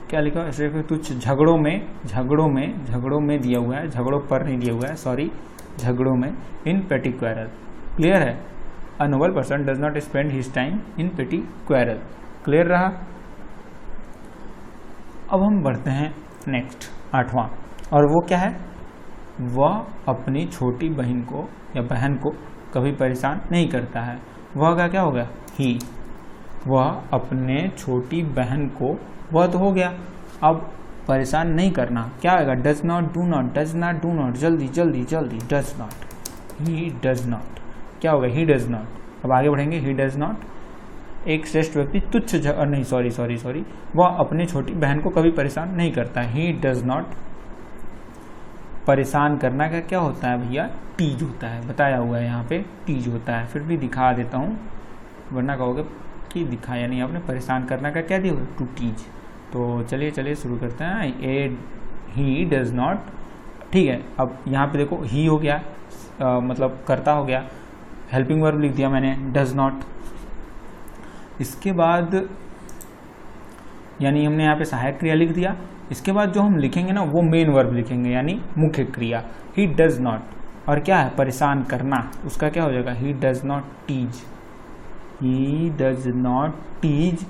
क्या लिखा है, तुच्छ झगड़ों में दिया हुआ है, झगड़ों पर नहीं दिया हुआ है, सॉरी, झगड़ों में, इन पेटी क्वारल, क्लियर है। अ Nobel person does not spend his time in पेटी क्वेरल। क्लियर रहा। अब हम बढ़ते हैं नेक्स्ट 8वां, और वो क्या है, वह अपनी छोटी बहन को या बहन को कभी परेशान नहीं करता है। वह का क्या हो गया, ही। वह अपने छोटी बहन को, वह तो हो गया, अब परेशान नहीं करना क्या होगा, does not, do not, does not, do not, जल्दी जल्दी जल्दी, does not, he does not, क्या होगा, ही डज नॉट। अब आगे बढ़ेंगे, ही डज नॉट, एक श्रेष्ठ व्यक्ति तुच्छ नहीं सॉरी, वह अपने छोटी बहन को कभी परेशान नहीं करता। ही डज नॉट, परेशान करना का क्या होता है भैया, टीज होता है, बताया हुआ है यहाँ पे टीज होता है। फिर भी दिखा देता हूँ वरना कहोगे कि दिखाया नहीं आपने। परेशान करना का क्या दिया, टू टीज। तो चलिए शुरू करते हैं। ही डज नॉट, ठीक है। अब यहाँ पे देखो ही हो गया, मतलब करता हो गया, हेल्पिंग वर्ब लिख दिया मैंने, डज नॉट। इसके बाद यानी हमने यहाँ पे सहायक क्रिया लिख दिया। इसके बाद जो हम लिखेंगे ना वो मेन वर्ब लिखेंगे, यानी मुख्य क्रिया। ही डज नॉट, और क्या है, परेशान करना, उसका क्या हो जाएगा, he does not tease. He does not tease.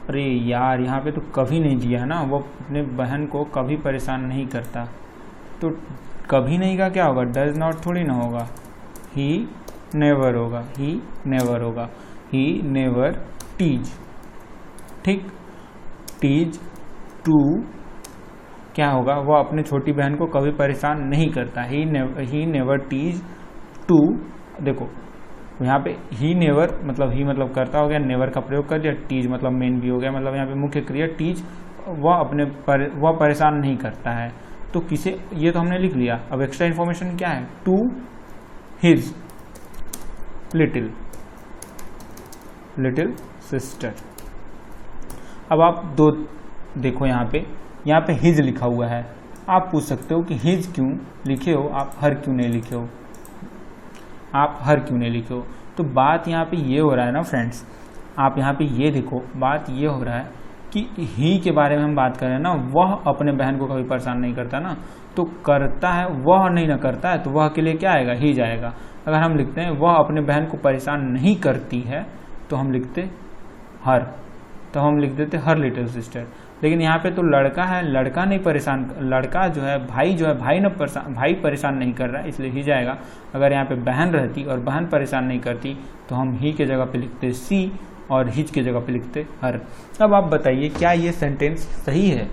अरे यार यहाँ पे तो कभी नहीं दिया है ना, वो अपने बहन को कभी परेशान नहीं करता, तो कभी नहीं का क्या होगा, डज नॉट थोड़ी ना होगा, ही नेवर होगा, ही नेवर होगा, ही नेवर टीज। ठीक, टीज टू क्या होगा, वह अपने छोटी बहन को कभी परेशान नहीं करता। ही नेवर टीज टू, देखो यहाँ पे ही नेवर मतलब करता हो गया, नेवर का प्रयोग कर दिया, टीज मतलब मेन भी हो गया, मतलब यहाँ पे मुख्य क्रिया टीज, वह परेशान नहीं करता है। तो किसे, ये तो हमने लिख लिया। अब एक्स्ट्रा इन्फॉर्मेशन क्या है, टू हिज लिटिल सिस्टर। अब आप दो देखो यहाँ पे हिज लिखा हुआ है, आप पूछ सकते हो कि हिज क्यों लिखे हो, आप हर क्यों नहीं लिखे हो, तो बात यहाँ पे ये हो रहा है ना फ्रेंड्स, आप यहाँ पे ये देखो, बात ये हो रहा है कि ही के बारे में हम बात कर रहे हैं ना, वह अपने बहन को कभी परेशान नहीं करता ना, तो करता है, वह नहीं ना करता है, तो वह के लिए क्या आएगा, ही जाएगा। अगर हम लिखते हैं वह अपने बहन को परेशान नहीं करती है, तो हम लिखते हर, तो हम लिख देते हर लिटिल सिस्टर। लेकिन यहाँ पे तो लड़का है, लड़का नहीं परेशान, लड़का जो है भाई परेशान नहीं कर रहा है, इसलिए ही जाएगा। अगर यहाँ पे बहन रहती और बहन परेशान नहीं करती तो हम ही के जगह पे लिखते सी और हिज के जगह पे लिखते हर। अब आप बताइए क्या ये सेंटेंस सही है,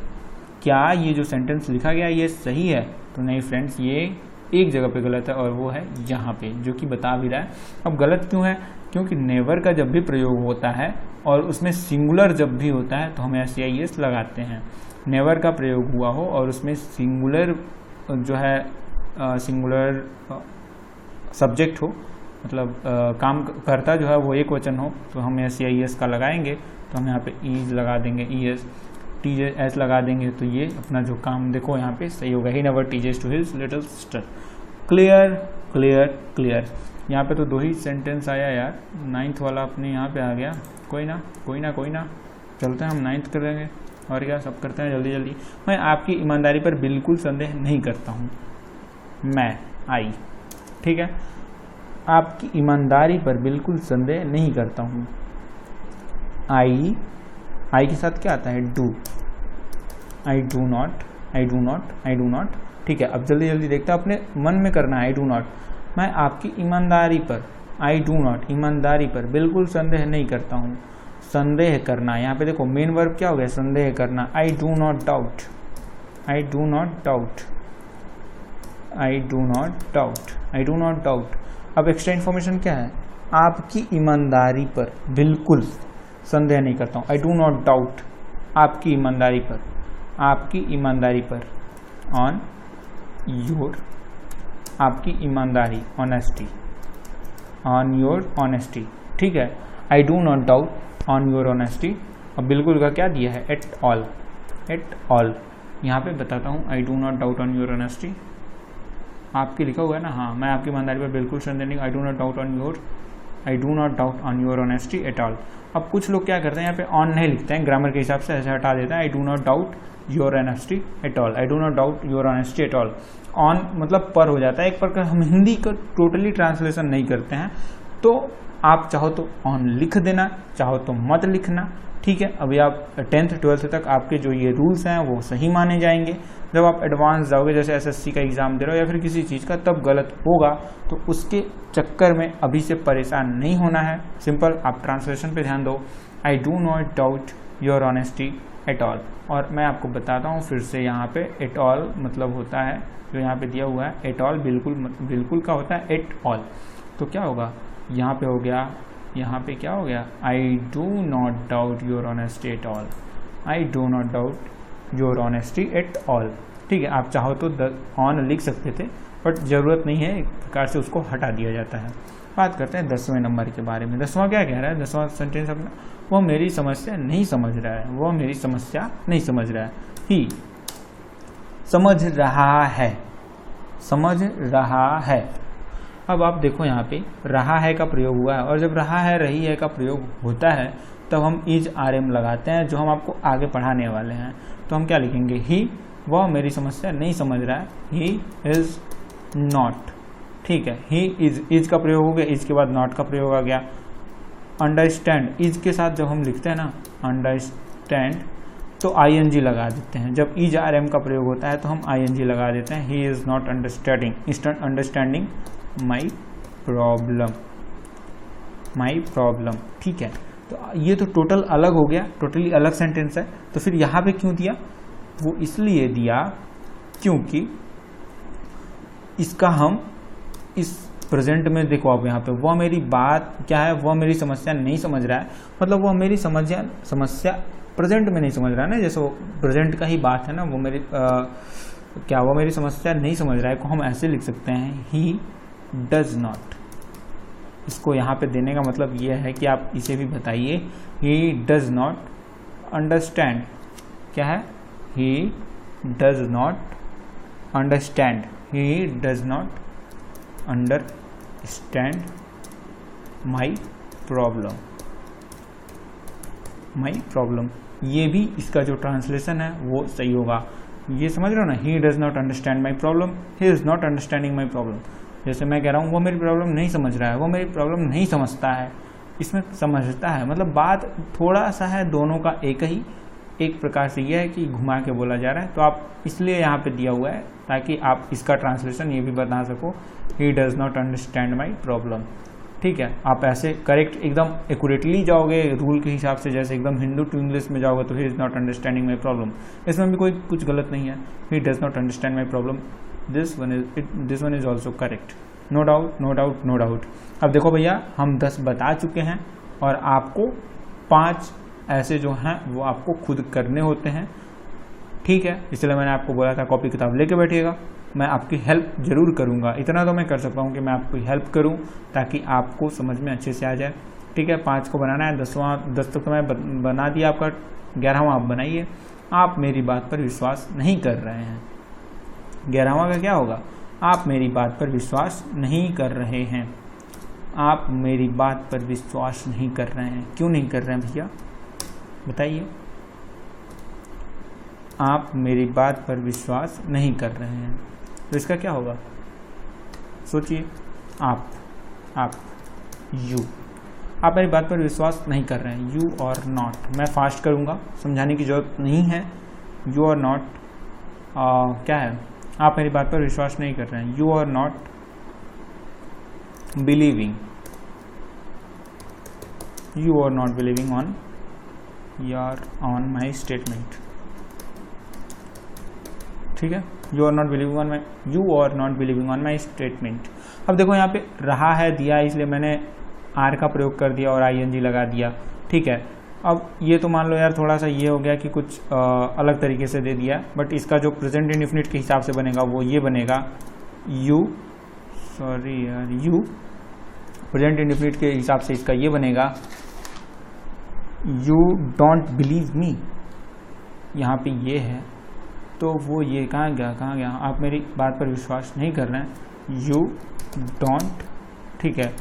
क्या ये जो सेंटेंस लिखा गया ये सही है? तो नहीं फ्रेंड्स, ये एक जगह पे गलत है और वो है यहाँ पे, जो कि बता भी रहा है। अब गलत क्यों है? क्योंकि नेवर का जब भी प्रयोग होता है और उसमें सिंगुलर जब भी होता है तो हम SCIS लगाते हैं। नेवर का प्रयोग हुआ हो और उसमें सिंगुलर जो है सिंगुलर सब्जेक्ट हो, मतलब काम करता जो है वो एक वचन हो, तो हम SCIS का लगाएंगे। तो हम यहाँ पे ईज लगा देंगे, ES TJS लगा देंगे, तो ये अपना जो काम देखो यहाँ पे सही होगा। He never teases to his little sister. Clear clear clear. यहाँ पे तो दो ही सेंटेंस आया यार, 9th वाला अपने यहाँ पे आ गया। कोई ना चलते हैं, हम 9th करेंगे और क्या सब करते हैं जल्दी जल्दी। मैं आपकी ईमानदारी पर बिल्कुल संदेह नहीं करता हूँ। आई, ठीक है, आपकी ईमानदारी पर बिल्कुल संदेह नहीं करता हूँ। आई के साथ क्या आता है? डू। I do not. ठीक है, अब जल्दी जल्दी देखते हैं, अपने मन में करना है। आई डू नॉट, मैं आपकी ईमानदारी पर, आई डू नॉट, ईमानदारी पर बिल्कुल संदेह नहीं करता हूँ। संदेह करना, यहाँ पे देखो मेन वर्ब क्या हो गया? संदेह करना। I do not doubt. अब एक्स्ट्रा इन्फॉर्मेशन क्या है? आपकी ईमानदारी पर बिल्कुल संदेह नहीं करता हूँ। आई डू नॉट डाउट आपकी ईमानदारी पर ऑन योर, आपकी ईमानदारी, ऑन योर ऑनेस्टी। ठीक है, I do not doubt on your honesty. अब बिल्कुल का क्या दिया है? At all. यहाँ पे बताता हूँ, I do not doubt on your honesty. आपकी लिखा हुआ है ना, हाँ, मैं आपकी ईमानदारी पर बिल्कुल संदेह नहीं, I do not doubt on your I do not doubt on your honesty at all. अब कुछ लोग क्या करते हैं, यहाँ पे ऑन नहीं लिखते हैं, ग्रामर के हिसाब से ऐसे हटा देते हैं, I do not doubt your honesty at all, I do not doubt your honesty at all. On मतलब पर हो जाता है, एक प्रकार हम हिंदी का टोटली ट्रांसलेशन नहीं करते हैं, तो आप चाहो तो ऑन लिख देना, चाहो तो मत लिखना, ठीक है। अभी आप 10th 12th तक आपके जो ये रूल्स हैं वो सही माने जाएंगे। जब आप एडवांस जाओगे, जैसे एसएससी का एग्जाम दे रहे हो या फिर किसी चीज़ का, तब गलत होगा, तो उसके चक्कर में अभी से परेशान नहीं होना है। सिंपल आप ट्रांसलेशन पे ध्यान दो, I do not doubt your honesty at all. और मैं आपको बताता हूँ फिर से, यहाँ पे एट ऑल मतलब होता है, जो यहाँ पे दिया हुआ है एट ऑल, बिल्कुल का होता है एट ऑल। तो क्या होगा, यहाँ पे हो गया, यहाँ पे क्या हो गया, I do not doubt your honesty at all, I do not doubt your honesty at all, ठीक है। आप चाहो तो ऑन लिख सकते थे, बट ज़रूरत नहीं है, एक प्रकार से उसको हटा दिया जाता है। बात करते हैं 10वें नंबर के बारे में। 10वां क्या कह रहा है, 10वां सेंटेंस अपना, वो मेरी समस्या नहीं समझ रहा है, वो मेरी समस्या नहीं समझ रहा है। ही समझ रहा है, समझ रहा है। अब आप देखो यहाँ पे रहा है का प्रयोग हुआ है, और जब रहा है रही है का प्रयोग होता है तब हम इज आर एम लगाते हैं, जो हम आपको आगे पढ़ाने वाले हैं। तो हम क्या लिखेंगे, ही वह मेरी समस्या नहीं समझ रहा है, ही इज नॉट, ठीक है। ही इज का प्रयोग हो गया, इज के बाद नॉट का प्रयोग आ गया। अंडरस्टैंड, इज के साथ जब हम लिखते हैं ना अंडरस्टैंड, तो आईएनजी लगा देते हैं। जब इज आर एम का प्रयोग होता है तो हम आईएनजी लगा देते हैं। ही is not understanding my problem, ठीक है। तो ये तो टोटल अलग हो गया, टोटली अलग सेंटेंस है। तो फिर यहाँ पे क्यों दिया, वो इसलिए दिया क्योंकि इसका हम इस प्रेजेंट में देखो, आप यहाँ पे वह मेरी बात क्या है, वह मेरी समस्या नहीं समझ रहा है, मतलब वह मेरी समस्या प्रेजेंट में नहीं समझ रहा है ना, जैसे वो प्रेजेंट का ही बात है ना, वो मेरी क्या वो मेरी समस्या नहीं समझ रहा है, को हम ऐसे लिख सकते हैं, ही डज नॉट। इसको यहाँ पे देने का मतलब ये है कि आप इसे भी बताइए, ही डज नॉट अंडरस्टैंड, क्या है, he does not understand, he does not understand my problem. ये भी इसका जो ट्रांसलेशन है वो सही होगा। ये समझ रहे हो ना, ही does not understand my problem, he is not understanding my problem. जैसे मैं कह रहा हूँ वो मेरी प्रॉब्लम नहीं समझ रहा है, वो मेरी प्रॉब्लम नहीं समझता है, इसमें समझता है मतलब बात थोड़ा सा है, दोनों का एक प्रकार से यह है कि घुमा के बोला जा रहा है। तो आप इसलिए यहाँ पे दिया हुआ है ताकि आप इसका ट्रांसलेशन ये भी बता सको, ही does not understand my problem, ठीक है। आप ऐसे करेक्ट एकदम एक्यूरेटली जाओगे रूल के हिसाब से, जैसे एकदम हिंदू टू इंग्लिश में जाओगे तो he is not understanding my problem, इसमें भी कोई कुछ गलत नहीं है, he does not understand my problem, this one is also correct, no doubt. अब देखो भैया, हम 10 बता चुके हैं और आपको 5 ऐसे जो हैं वो आपको खुद करने होते हैं, ठीक है। इसलिए मैंने आपको बोला था कॉपी किताब लेके बैठिएगा, मैं आपकी हेल्प जरूर करूंगा, इतना तो मैं कर सकता हूँ कि मैं आपकी हेल्प करूँ ताकि आपको समझ में अच्छे से आ जाए, ठीक है। 5 को बनाना है, 10 तक तो मैं बना दिया, आपका 11वां आप बनाइए। आप मेरी बात पर विश्वास नहीं कर रहे हैं, 11वां का क्या होगा, आप मेरी बात पर विश्वास नहीं कर रहे हैं, आप मेरी बात पर विश्वास नहीं कर रहे हैं। क्यों नहीं कर रहे हैं भैया बताइए, आप मेरी बात पर विश्वास नहीं कर रहे हैं, तो इसका क्या होगा, सोचिए। आप मेरी बात पर विश्वास नहीं कर रहे हैं, यू और नॉट। मैं फास्ट करूंगा, समझाने की जरूरत नहीं है। यू और नॉट क्या है, आप मेरी बात पर विश्वास नहीं कर रहे हैं, you are not believing, you are not believing on my statement, ठीक है। You are not believing on my statement. अब देखो यहाँ पे रहा है दिया, इसलिए मैंने आर का प्रयोग कर दिया और आईएनजी लगा दिया, ठीक है। अब ये तो मान लो यार थोड़ा सा ये हो गया कि कुछ अलग तरीके से दे दिया, बट इसका जो प्रेजेंट इंडेफिनिट के हिसाब से बनेगा वो ये बनेगा, यू प्रेजेंट इंडेफिनिट के हिसाब से इसका ये बनेगा, यू डोंट बिलीव मी। यहाँ पे ये है तो वो ये कहाँ गया, आप मेरी बात पर विश्वास नहीं कर रहे हैं, यू डोंट, ठीक है।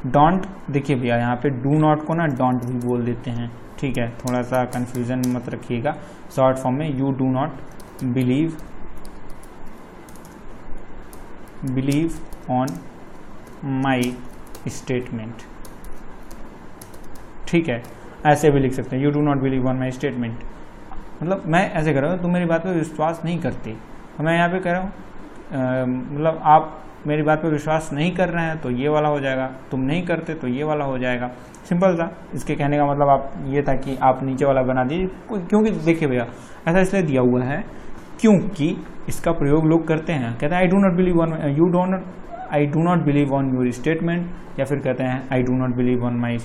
डोंट, देखिए भैया यहाँ पे डू नॉट को ना डोंट भी बोल देते हैं, ठीक है, थोड़ा सा कंफ्यूजन मत रखिएगा। शॉर्ट फॉर्म में you do not believe on my statement, ठीक है, ऐसे भी लिख सकते हैं, you do not believe on my statement, मतलब मैं ऐसे कर रहा हूँ तुम मेरी बात पर विश्वास नहीं करते, मैं यहाँ पे कह रहा हूँ मतलब आप मेरी बात पर विश्वास नहीं कर रहे हैं तो ये वाला हो जाएगा, तुम नहीं करते तो ये वाला हो जाएगा। सिंपल था, इसके कहने का मतलब आप ये था कि आप नीचे वाला बना दीजिए, क्योंकि देखिए भैया ऐसा इसलिए दिया हुआ है क्योंकि इसका प्रयोग लोग करते हैं, कहते हैं I do not believe on I do not believe on your statement, या फिर कहते हैं I do not believe on my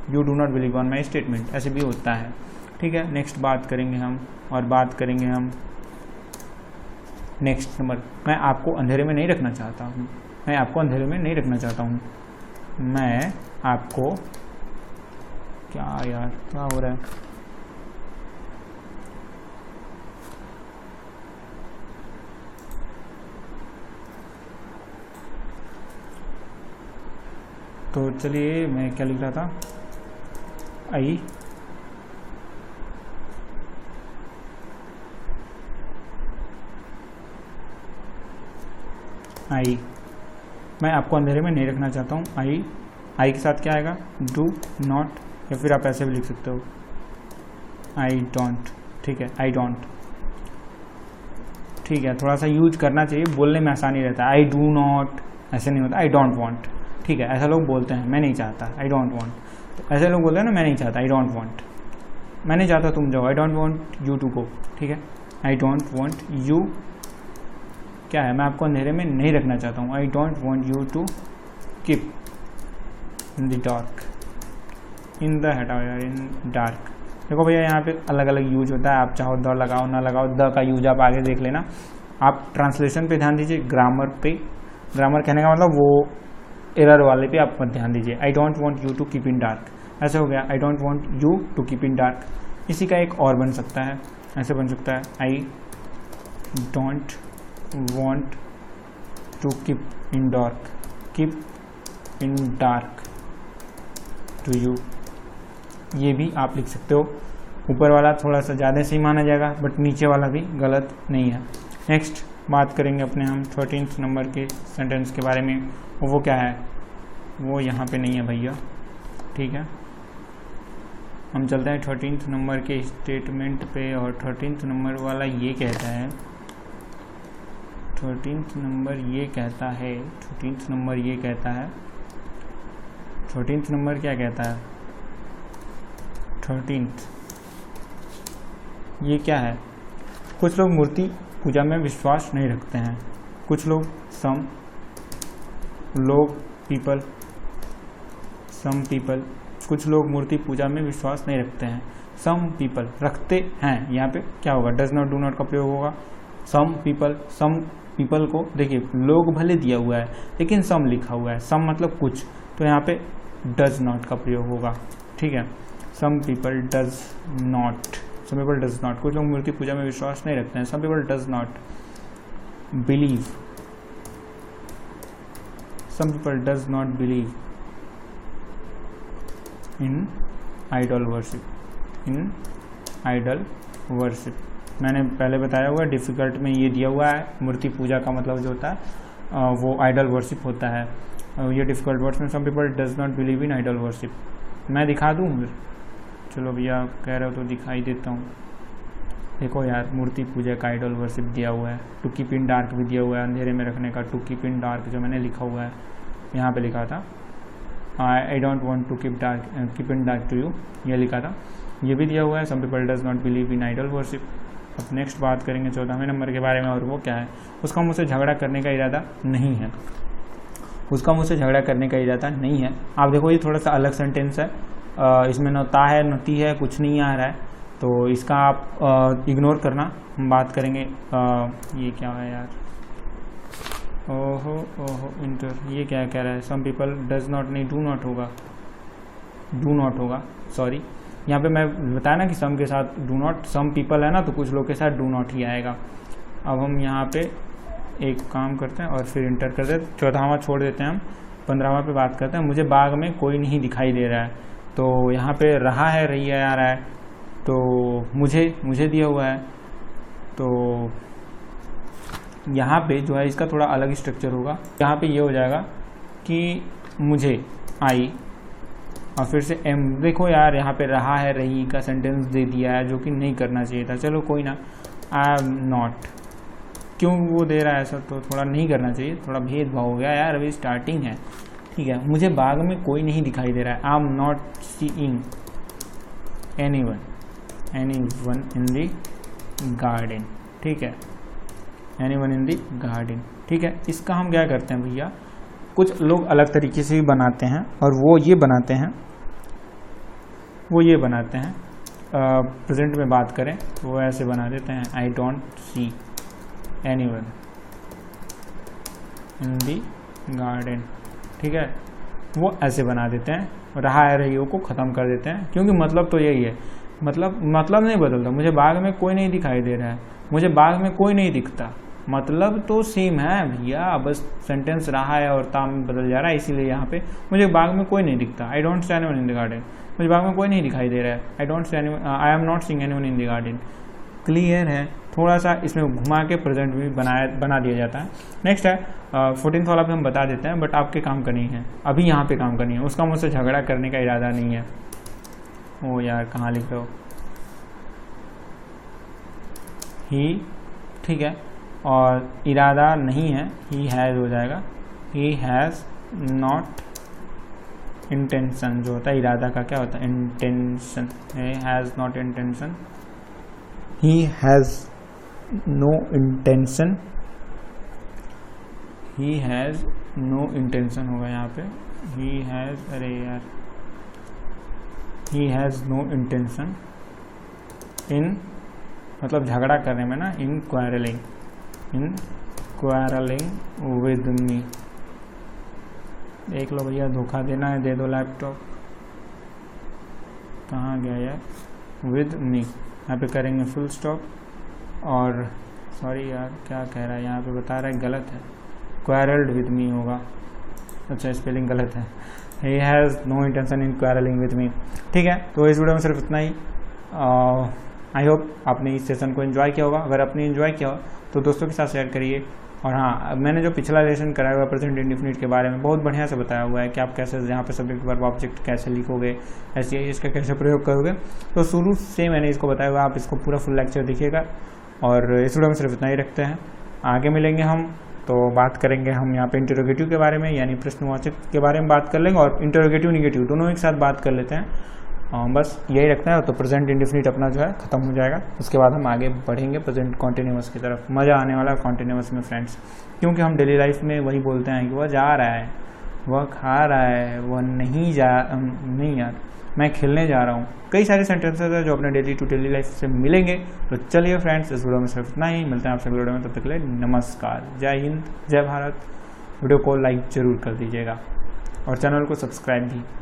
you do not believe on my statement, ऐसे भी होता है, ठीक है। नेक्स्ट बात करेंगे हम, और बात करेंगे हम नेक्स्ट नंबर। मैं आपको अंधेरे में नहीं रखना चाहता हूँ, मैं आपको अंधेरे में नहीं रखना चाहता हूँ, मैं आपको, क्या यार क्या हो रहा है, तो चलिए मैं क्या लिख रहा था, आई मैं आपको अंधेरे में नहीं रखना चाहता हूँ, आई के साथ क्या आएगा, डू नॉट, या फिर आप ऐसे भी लिख सकते हो आई डोंट, ठीक है, आई डोंट, ठीक है, थोड़ा सा यूज करना चाहिए, बोलने में आसानी रहता है, आई डू नॉट ऐसे नहीं होता, आई डोंट वांट, ठीक है, ऐसा लोग बोलते हैं, मैं नहीं चाहता, आई डोंट वांट, तो ऐसे लोग बोलते हैं ना मैं नहीं चाहता, आई डोंट वांट, मैं नहीं चाहता तुम जाओ, I don't want you to go, ठीक है, आई डोंट वांट यू, क्या है, मैं आपको अंधेरे में नहीं रखना चाहता हूँ, I don't want you to keep in the dark, in dark. देखो भैया यहाँ पे अलग अलग यूज होता है, आप चाहो द लगाओ ना लगाओ, द का यूज आप आगे देख लेना। आप ट्रांसलेशन पे ध्यान दीजिए, ग्रामर पे, ग्रामर कहने का मतलब वो एरर वाले पे आप मत ध्यान दीजिए। I don't want you to keep in dark, ऐसे हो गया, I don't want you to keep in dark. इसी का एक और बन सकता है, ऐसे बन सकता है, I don't want to keep in dark to you, ये भी आप लिख सकते हो। ऊपर वाला थोड़ा सा ज़्यादा सही माना जाएगा, बट नीचे वाला भी गलत नहीं है। नेक्स्ट बात करेंगे अपने हम 13th नंबर के सेंटेंस के बारे में, वो क्या है, वो यहाँ पे नहीं है भैया, ठीक है, हम चलते हैं 13th नंबर के स्टेटमेंट पे, और 13th नंबर वाला ये कहता है, 13th नंबर ये कहता है, 13th नंबर ये कहता है, 13th नंबर क्या कहता है, 13th ये क्या है, कुछ लोग मूर्ति पूजा में विश्वास नहीं रखते हैं, कुछ लोग सम पीपल कुछ लोग मूर्ति पूजा में विश्वास नहीं रखते हैं, सम पीपल रखते हैं, यहाँ पे क्या होगा, डज नॉट डू नॉट का प्रयोग होगा। सम पीपल को देखिए लोग भले दिया हुआ है लेकिन सम लिखा हुआ है, सम मतलब कुछ, तो यहाँ पे डज नॉट का प्रयोग होगा, ठीक है। सम पीपल डज नॉट, कुछ लोग मूर्ति पूजा में विश्वास नहीं रखते हैं, some people does not believe, some people does not believe in idol worship, मैंने पहले बताया हुआ, डिफ़िकल्ट में ये दिया हुआ है, मूर्ति पूजा का मतलब जो होता है वो आइडल वर्शिप होता है, ये डिफ़िकल्ट वर्ड्स में some people does not believe in idol worship. मैं दिखा दूँ फिर, चलो भैया कह रहे हो तो दिखाई देता हूँ। देखो यार, मूर्ति पूजा का आइडल वर्शिप दिया हुआ है, टू कीप इन डार्क भी दिया हुआ है, अंधेरे में रखने का, टू कीप इन डार्क जो मैंने लिखा हुआ है यहाँ पे लिखा था, I don't want to keep in dark to you, ये लिखा था, ये भी दिया हुआ है, some people does not believe in idol worship. अब नेक्स्ट बात करेंगे 14वें नंबर के बारे में, और वो क्या है, उसका मुझसे झगड़ा करने का इरादा नहीं है, उसका मुझसे झगड़ा करने का इरादा नहीं है। आप देखो ये थोड़ा सा अलग सेंटेंस है, इसमें न ता है न ती है, कुछ नहीं आ रहा है, तो इसका आप इग्नोर करना। हम बात करेंगे ये क्या है यार, ओहो इंटर, ये क्या कह रहा है, सम पीपल डज नॉट, नहीं डू नॉट होगा, सॉरी, यहाँ पे मैं बताया ना कि सम के साथ डू नॉट, सम पीपल है ना तो कुछ लोग के साथ डू नॉट ही आएगा। अब हम यहाँ पे एक काम करते हैं और फिर इंटर कर देते, 14वां छोड़ देते हैं हम, 15वां पे बात करते हैं। मुझे बाग में कोई नहीं दिखाई दे रहा है, तो यहाँ पे रहा है, रही है आ रहा है, तो मुझे दिया हुआ है, तो यहाँ पे जो है इसका थोड़ा अलग स्ट्रक्चर होगा। यहाँ पे ये हो जाएगा कि मुझे आई और फिर से एम। देखो यार यहाँ पे रहा है, रही का सेंटेंस दे दिया है जो कि नहीं करना चाहिए था। चलो कोई ना, आई एम नॉट, क्यों वो दे रहा है ऐसा, तो थोड़ा नहीं करना चाहिए, थोड़ा भेदभाव हो गया यार, अभी स्टार्टिंग है। ठीक है, मुझे बाग में कोई नहीं दिखाई दे रहा है। I am not seeing anyone in the garden. ठीक है, एनीवन इन दी गार्डन। ठीक है, इसका हम क्या करते हैं भैया, कुछ लोग अलग तरीके से भी बनाते हैं और वो ये बनाते हैं प्रेजेंट में बात करें तो वो ऐसे बना देते हैं, I don't see anyone in the garden. ठीक है, वो ऐसे बना देते हैं, रहा है रही को ख़त्म कर देते हैं, क्योंकि मतलब तो यही है, मतलब नहीं बदलता। मुझे बाग में कोई नहीं दिखाई दे रहा है, मुझे बाग में कोई नहीं दिखता, मतलब तो सेम है भैया, बस सेंटेंस रहा है और ताम बदल जा रहा है। इसीलिए यहाँ पे मुझे बाग में कोई नहीं दिखता, I don't see anyone in the garden, मुझे बाग में कोई नहीं दिखाई दे रहा है, I am not seeing anyone in the garden. Clear है, थोड़ा सा इसमें घुमा के प्रेजेंट भी बना दिया जाता है। नेक्स्ट है 14th वाला पे हम बता देते हैं, बट आपके काम करनी है, अभी यहाँ पे काम करनी है, उसका मुझसे झगड़ा करने का इरादा नहीं है। ओ यार कहाँ लिख रहे हो, ही, ठीक है, और इरादा नहीं है, ही हैज़ हो जाएगा, ही हैज़ नॉट इंटेंशन। जो होता है इरादा का क्या होता है, intention. He has not intention, he has no intention, he has no intention होगा यहाँ पे, ही हैज़, अरे यार, he has no intention in, मतलब झगड़ा करने में ना, इन क्वारलिंग विद मी। देख लो भैया, धोखा देना है दे दो लैपटॉप, कहाँ गया यार, विद मी, यहाँ पे करेंगे फुल स्टॉप। और सॉरी यार क्या कह रहा है यहाँ पे, बता रहा है गलत है, क्वारल्ड विद मी होगा, अच्छा स्पेलिंग गलत है, he has no intention in quarrelling with me. ठीक है, तो इस वीडियो में सिर्फ इतना ही। आई होप आपने इस सेशन को एंजॉय किया होगा। अगर आपने एंजॉय किया हो तो दोस्तों के साथ शेयर करिए। और हाँ, मैंने जो पिछला लेसन कराया हुआ प्रेजेंट इंडेफिनिट के बारे में बहुत बढ़िया से बताया हुआ है कि आप कैसे यहाँ पे सब्जेक्ट वर्ब ऑब्जेक्ट कैसे लिखोगे, ऐसे इसका कैसे प्रयोग करोगे, तो शुरू से मैंने इसको बताया हुआ, आप इसको पूरा फुल लेक्चर देखिएगा। और इस वीडियो में सिर्फ इतना ही रखते हैं, आगे मिलेंगे हम तो बात करेंगे हम यहाँ पे इंटरोगेटिव के बारे में, यानी प्रश्नवाचक के बारे में बात कर लेंगे, और इंटरोगेटिव निगेटिव दोनों एक साथ बात कर लेते हैं। बस यही रखना है, तो प्रेजेंट इंडेफिनिट अपना जो है ख़त्म हो जाएगा। उसके बाद हम आगे बढ़ेंगे प्रेजेंट कॉन्टिन्यूअस की तरफ। मज़ा आने वाला है कॉन्टिन्यूअस में फ्रेंड्स, क्योंकि हम डेली लाइफ में वही बोलते हैं कि वह जा रहा है, वह खा रहा है, वह नहीं यार मैं खेलने जा रहा हूँ। कई सारे सेंटेंसेस है जो अपने डेली टू डेली लाइफ से मिलेंगे। तो चलिए फ्रेंड्स, इस वीडियो में सिर्फ इतना ही, मिलते हैं आपसे वीडियो में, तब तक के लिए नमस्कार, जय हिंद, जय भारत। वीडियो को लाइक जरूर कर दीजिएगा और चैनल को सब्सक्राइब भी।